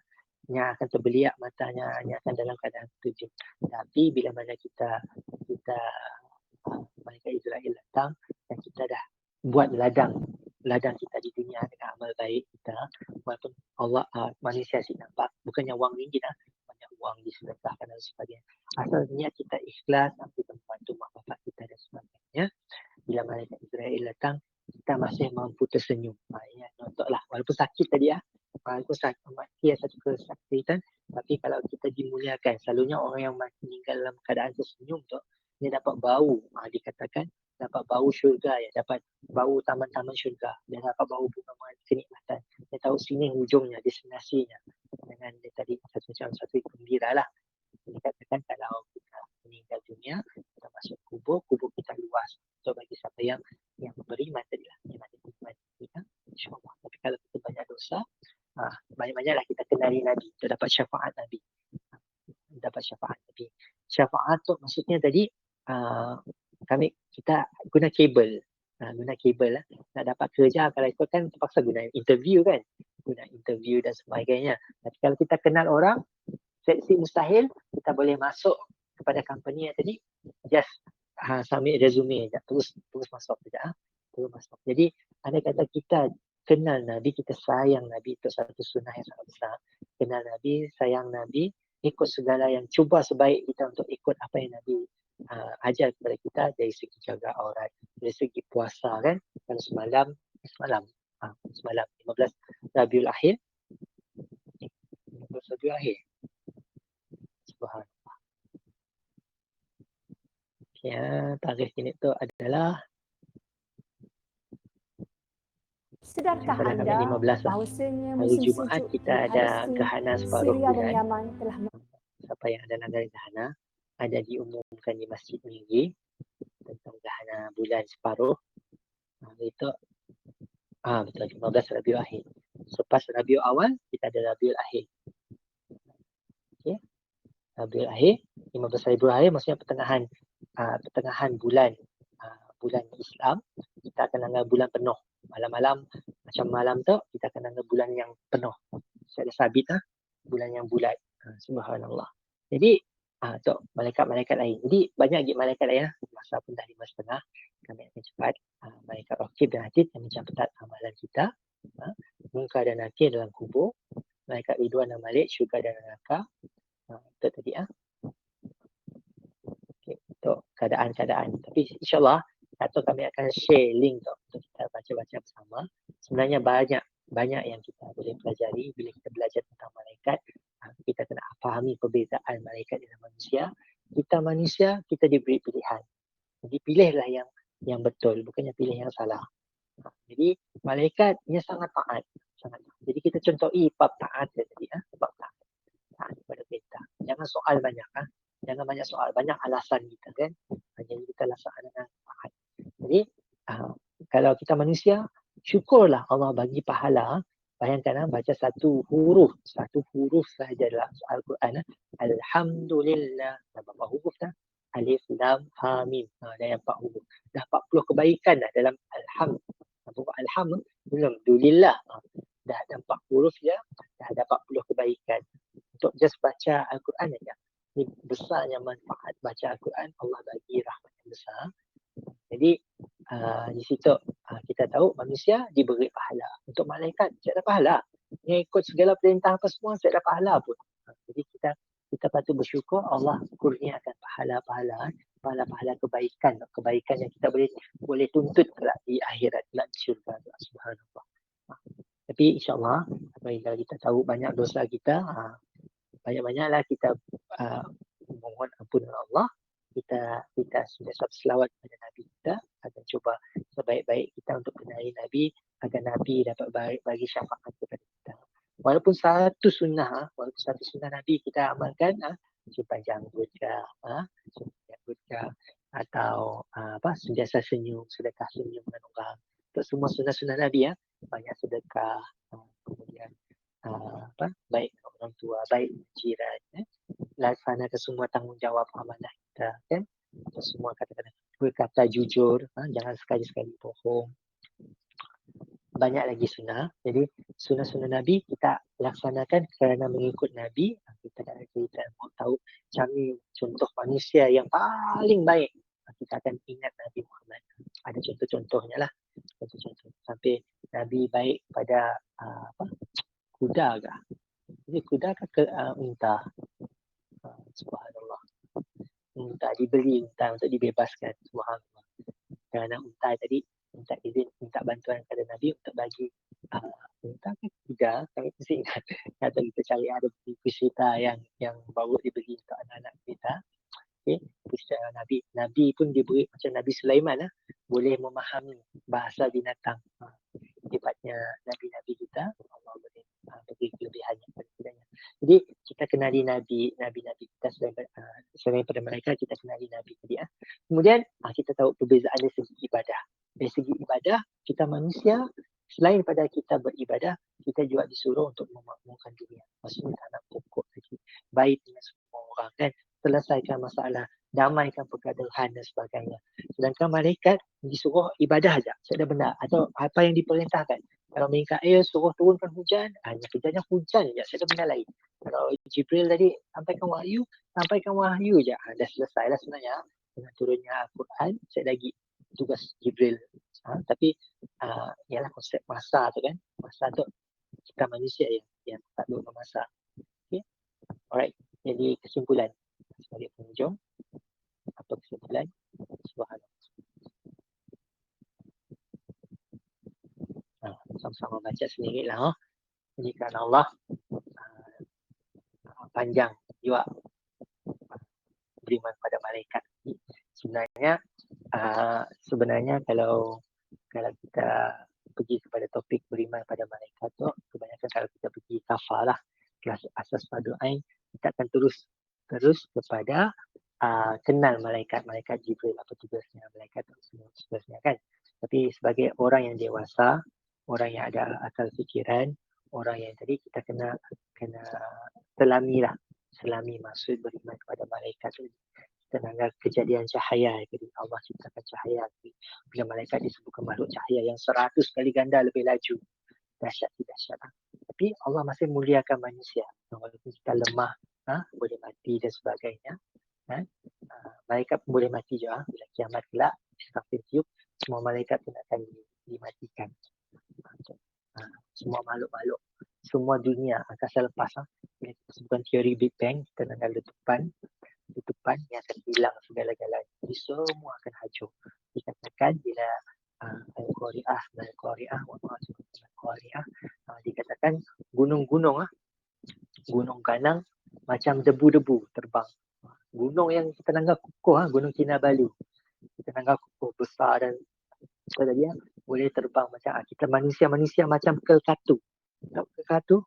yang akan terbeliak matanya, yang akan dalam keadaan terkejut. Tapi bila mana kita malaikat Israel datang dan kita dah buat ladang kita di dunia dengan amal baik kita, walaupun Allah manusia asyik nampak bukannya wang ringgit banyak wang disedekahkan dan sebagainya. Asal niat kita ikhlas, kita membantu mak bapak kita dan sebagainya, bila malaikat Israel datang, kita masih mampu tersenyum. Ini contohlah, walaupun sakit tadi walaupun sakit mati satu kesakitan, tapi kalau kita dimuliakan, selalunya orang yang meninggal dalam keadaan tersenyum tu, dia dapat bau, dikatakan dapat bau syurga, dapat bau taman-taman syurga, dia dapat bau bunga kenikmatan. Dia tahu sini hujungnya, destinasinya. Dengan dia tadi satu gembira lah. Dia katakan kalau kita meninggal dunia, kita masuk kubur kita luas. So bagi siapa yang beriman tadi lah, yang ada iman kita, insyaAllah. Tapi kalau kita banyak dosa, banyak-banyaklah kita kenali Nabi, kita dapat syafaat Nabi. Syafaat tu maksudnya tadi, kita guna kabel. Guna kabel lah. Nak dapat kerja, kalau ikut kan terpaksa guna interview kan. Guna interview dan sebagainya. Tapi kalau kita kenal orang, seleksi mustahil, kita boleh masuk kepada company yang tadi, just submit resume je, terus masuk saja. Terus masuk. Jadi, andai kata kita kenal Nabi, kita sayang Nabi, itu satu sunnah yang sangat besar. Kenal Nabi, sayang Nabi, ikut segala yang cuba sebaik kita untuk ikut apa yang Nabi ajar kepada kita dari segi jaga aurat, dari segi puasa kan. Kalau semalam 15 Rabiul Akhir. 15 Rabiul Akhir. Subhanallah. Ya, tarikh ini tu adalah Sedarkah anda bahawasanya hari musim Jumaat sejuk kita di ada Palestin, gerhana separuh Syria dan bulan. Yaman telah Siapa yang ada nazar gerhana ada diumumkan di Masjid Minggi tentang gerhana bulan separuh. Itu betul 15 Rabiul Akhir. Selepas Rabiul Awal kita ada Rabiul Akhir. Okey. Rabiul Akhir, 15 Rabiul Akhir maksudnya pertengahan bulan bulan Islam. Kita akan anggap bulan penuh. Malam-malam macam malam tu kita akan anggap bulan yang penuh. Secara sabit bulan yang bulat. Subhanallah. Jadi untuk malaikat-malaikat lain. Jadi banyak lagi malaikat lain masa pun dah 5.30. Kami akan cepat. Malaikat Raqib dan Atid yang mencatat amalan kita. Munkar dan Nakir dalam kubur. Malaikat Ridwan dan Malik, syurga dan neraka. Itu tadi okay, untuk keadaan-keadaan. Tapi insyaAllah atau kami akan share link untuk kita baca-baca bersama. Sebenarnya banyak yang kita boleh pelajari bila kita belajar tentang malaikat. Kita kena fahami perbezaan malaikat dan manusia. Kita manusia, kita diberi pilihan. Jadi pilihlah yang betul, bukannya pilih yang salah. Jadi malaikatnya sangat taat. Jadi kita contohi bab taat tadi. Bab taat kepada perintah. Jangan soal banyak. Jangan banyak soal, banyak alasan kita kan. Jadi kita laksanakan dengan taat. Jadi kalau kita manusia, syukurlah Allah bagi pahala. Bayangkan baca satu huruf sahaja dalam Al-Quran. Alhamdulillah. Dah berapa huruf dah? Alif, Lam, Ha, Mim. Dah 4 huruf. Dah 40 kebaikan dah dalam Alham. Alham belum. Alhamdulillah. Dah ada 4 huruf je. Dah ada 40 kebaikan. Untuk just baca Al-Quran saja. Ini besarnya manfaat baca Al-Quran. Allah bagi rahmat yang besar. Jadi di situ kita tahu manusia diberi pahala. Untuk malaikat tidak ada pahala. Yang ikut segala perintah apa semua tidak ada pahala pun. Jadi kita patut bersyukur Allah kurniakan pahala-pahala kebaikan yang kita boleh tuntut kelak di akhirat, kelak di syurga. Subhanallah. Tapi insyaAllah apabila kita tahu banyak dosa kita, banyak-banyaklah kita mohon ampunan Allah. Kita sudah selawat kepada Nabi kita, akan cuba sebaik-baik kita untuk kenali Nabi agar Nabi dapat bagi syafaat kepada kita. Walaupun satu sunnah Nabi kita amalkan, simpan janggut ke, atau sentiasa senyum, sedekah senyum dengan orang. Untuk semua sunnah-sunnah Nabi banyak sedekah, kemudian baik orang tua, baik jiran, laksanakan semua tanggungjawab amanah kita kan. Untuk semua kata-kata berkata jujur, jangan sekali-sekali bohong. Banyak lagi sunnah. Jadi sunnah-sunnah Nabi kita laksanakan kerana mengikut Nabi. Kita dah cerita mau tahu cari contoh manusia yang paling baik. Kita akan ingat Nabi Muhammad. Ada contoh-contohnya lah. Contoh-contoh. Sampai Nabi baik pada kuda kah? Jadi kuda ke unta? Subhanallah. Unta dibeli unta untuk dibebaskan. Subhanallah. dan anak unta tadi minta izin, minta bantuan kepada Nabi untuk bagi unta ke kuda, kami mesti ingat atau kita cari ada buku cerita yang baru diberi untuk anak-anak kita. Okay. Secara Nabi pun diberi macam Nabi Sulaiman boleh memahami bahasa binatang. Hebatnya Nabi-Nabi kita, Allah boleh beri kelebihannya kepada kita. Jadi kita kenali Nabi-Nabi kita selain pada mereka, kita kenali Nabi tadi. Kemudian kita tahu perbezaan dari segi ibadah. Dari segi ibadah, kita manusia, selain pada kita beribadah, kita juga disuruh untuk memakmurkan dunia. Maksudnya tak nak pokok lagi. Baik dengan semua orang kan. Selesaikan masalah, damaikan pergaduhan dan sebagainya. Sedangkan malaikat disuruh ibadah saja, tiada benda atau apa yang diperintahkan. Kalau Mikael suruh turunkan hujan, hanya kerjanya hujan saja, tiada benda lain. Kalau Jibril tadi sampaikan wahyu je. Dah selesai lah sebenarnya. Dengan turunnya Al-Quran, saya lagi tugas Jibril. Tapi ialah konsep masa tu kan. Masa tu kita manusia yang tak boleh memasak. Okay? Alright. Jadi kesimpulan sebagai penghujung, apa kesimpulan? Subhanallah. Sama-sama baca sendiri lah. Jadi kerana Allah panjang juga beriman pada malaikat. Sebenarnya kalau kita pergi kepada topik beriman pada malaikat tu, kebanyakan kalau kita pergi kafalah kelas asas fardu ain, kita akan terus kepada kenal malaikat Jibril, apa tugasnya malaikat tugasnya kan. Tapi sebagai orang yang dewasa, orang yang ada akal fikiran, orang yang tadi kita kena selami maksud beriman kepada malaikat tu. Kita nanggap kejadian cahaya, jadi Allah ciptakan cahaya. Bila malaikat disebutkan makhluk cahaya yang 100 kali ganda lebih laju. Dahsyat. Tapi Allah masih muliakan manusia. Walaupun kita lemah, boleh mati dan sebagainya. Malaikat pun boleh mati juga. Bila kiamat kelak, istafir tiup, semua malaikat pun akan dimatikan. Semua makhluk-makhluk, semua dunia angkasa lepas. Bila kita sebutkan teori Big Bang, kita nanggap letupan yang akan hilang segala-galanya. Jadi semua akan hancur. Dikatakan bila Al-Qari'ah, dikatakan gunung-gunung, gunung ganang macam debu-debu terbang. Gunung yang kita nanggap kukuh, gunung Kinabalu. Kita nanggap kukuh, besar dan boleh terbang macam kita manusia macam kelkatu. Tahu kelkatu?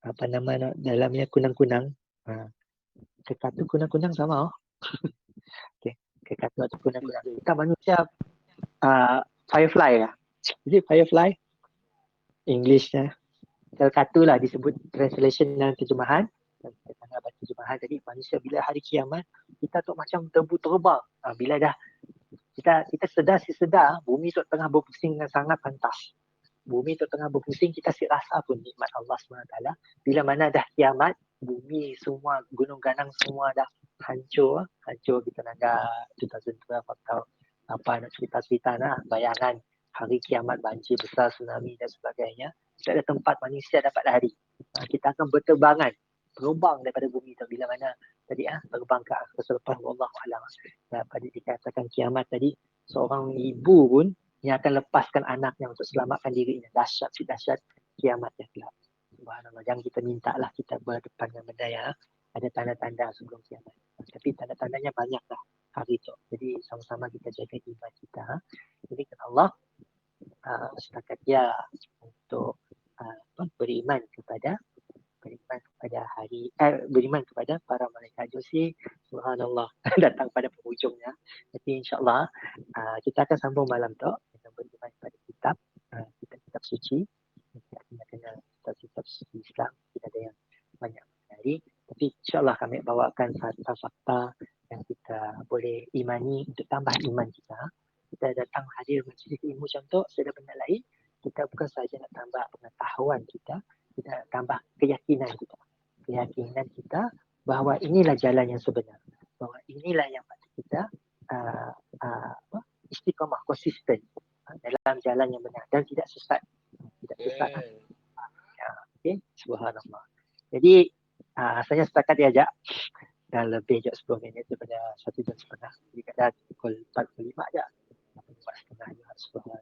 Apa nama dalamnya kunang-kunang. Kelkatu kunang-kunang sama. Okay. Kelkatu atau kunang-kunang. Kita manusia firefly . Jadi firefly Englishnya kelkatu lah disebut translation dan terjemahan. Kita tengah baca terjemahan tadi, manusia bila hari kiamat kita tu macam debu terbang. Bila dah kita sedar bumi tu tengah berpusing dengan sangat pantas. Bumi tu tengah berpusing, kita rasa pun nikmat Allah SWT. Bila mana dah kiamat, bumi semua, gunung ganang semua dah hancur kita nanggap 2012 atau apa nak cerita-cerita bayangan hari kiamat, banjir besar, tsunami dan sebagainya. Tak ada tempat manusia dapat lari. Kita akan berterbangan, terbang daripada bumi tu. Bila mana tadi terbang ke atas selepas wallahualam. Pada dikatakan kiamat tadi, seorang ibu pun yang akan lepaskan anaknya untuk selamatkan dirinya. Dahsyat kiamat yang kelak. Subhanallah, jangan kita minta lah kita berdepan dengan benda yang ada tanda-tanda sebelum kiamat. Tapi tanda-tandanya banyak lah hari itu. Jadi sama-sama kita jaga iman kita. Jadi kan Allah setakat dia untuk beriman kepada para malaikat Josi. Subhanallah, datang pada penghujungnya. Jadi insyaAllah kita akan sambung malam tu. Kita beriman kepada kitab suci. Kita kenal kitab suci Islam. Kita ada yang banyak mengenali. Tapi insyaAllah kami bawakan fakta-fakta yang kita boleh imani untuk tambah iman kita. Kita datang hadir majlis ilmu contoh, ada benda lain. Kita bukan sahaja nak tambah pengetahuan kita nak tambah keyakinan kita bahawa inilah jalan yang sebenar, bahawa inilah yang patut kita istiqamah, konsisten dalam jalan yang benar dan tidak sesat. Okay, subhanallah. Jadi saya setakat diajak dah lebih je 10 minit daripada 1 jam setengah. Jadi kadang pukul 4:45 je. 4:30 je harus keluar.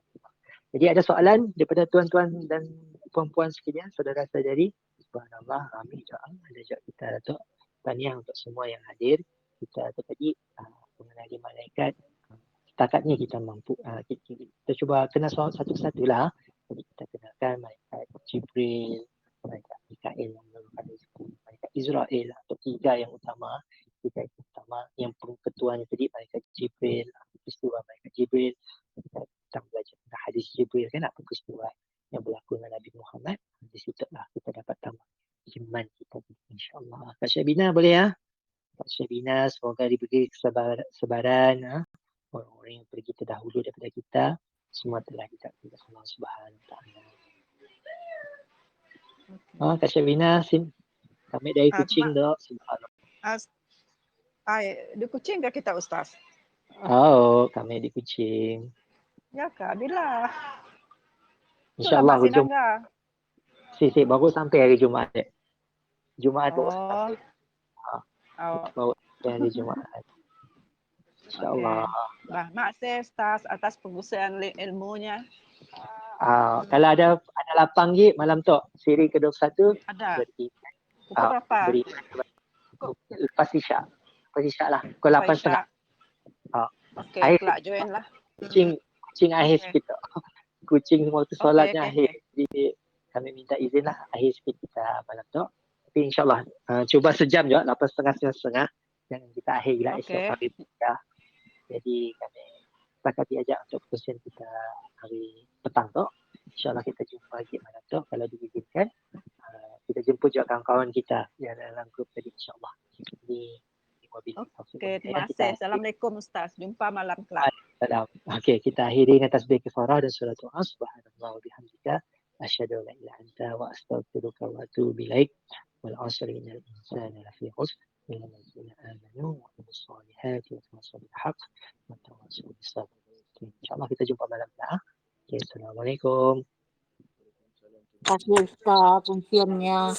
Jadi ada soalan daripada tuan-tuan dan puan-puan sekalian, saudara-saudari. Subhanallah, ramai je. Ada je kita Datuk. Tahniah untuk semua yang hadir. Kita tadi mengenali malaikat. Setakat ni kita mampu. Kita cuba kenal satu-satu lah. Jadi kita kenalkan malaikat Jibril, malaikat Mikail yang merupakan rezeki, malaikat Israel atau tiga yang utama. Tiga yang utama. Yang ketuanya tadi malaikat Jibril, peristiwa malaikat Jibril. Kita belajar tentang hadis Jibril kan, apa peristiwa yang berlaku dengan Nabi Muhammad. Di situ lah kita dapat tambah iman kita, insyaAllah. Kak Syabina boleh ya? Kak Syabina, semoga diberi kesabaran. Orang-orang yang pergi terdahulu daripada kita, semua telah ditakdirkan Allah Subhanahu Wa Taala. Kak Syabina, kami dari Kuching dok. Di Kuching ke kita Ustaz? Oh, kami di Kuching. Ya kak, bila? InsyaAllah masih hujung. Baru sampai hari Jumaat. Jumaat baru sampai. Baru sampai hari Jumaat. InsyaAllah. Okay. Makasih Ustaz atas pengusian ilmunya. Kalau ada lapang lagi malam tu, siri ke-21. Ada. Pukul berapa? Lepas Isyak. Lah. Pukul 8:30. Okey, kelak join lah. Kuching akhir sikit. Kuching waktu solatnya akhir. Jadi kami minta izin lah akhir sikit kita malam tu. Tapi insyaAllah cuba sejam je, 8:30, 9:30. Jangan kita akhir lah esok hari. Jadi kami setakat diajak untuk perkongsian kita hari petang tu. InsyaAllah kita jumpa lagi malam tu. Kalau diizinkan, kita jemput juga kawan-kawan kita yang dalam grup tadi insyaAllah. Jadi, okey, terima kasih. Assalamualaikum Ustaz. Jumpa malam kelak. Okey, kita akhiri dengan tasbih kifarah dan surah doa. Subhanallah wa bihamdika. Asyhadu an la ilaha illa anta wa astaghfiruka wa atubu ilaik. Wal 'asri innal insana lafi khusr. إلا الذين آمنوا وعملوا الصالحات وتواصوا بالحق وتواصوا بالصبر. InsyaAllah kita jumpa malam ni. Okay, Assalamualaikum. Terima kasih Ustaz, kunciannya.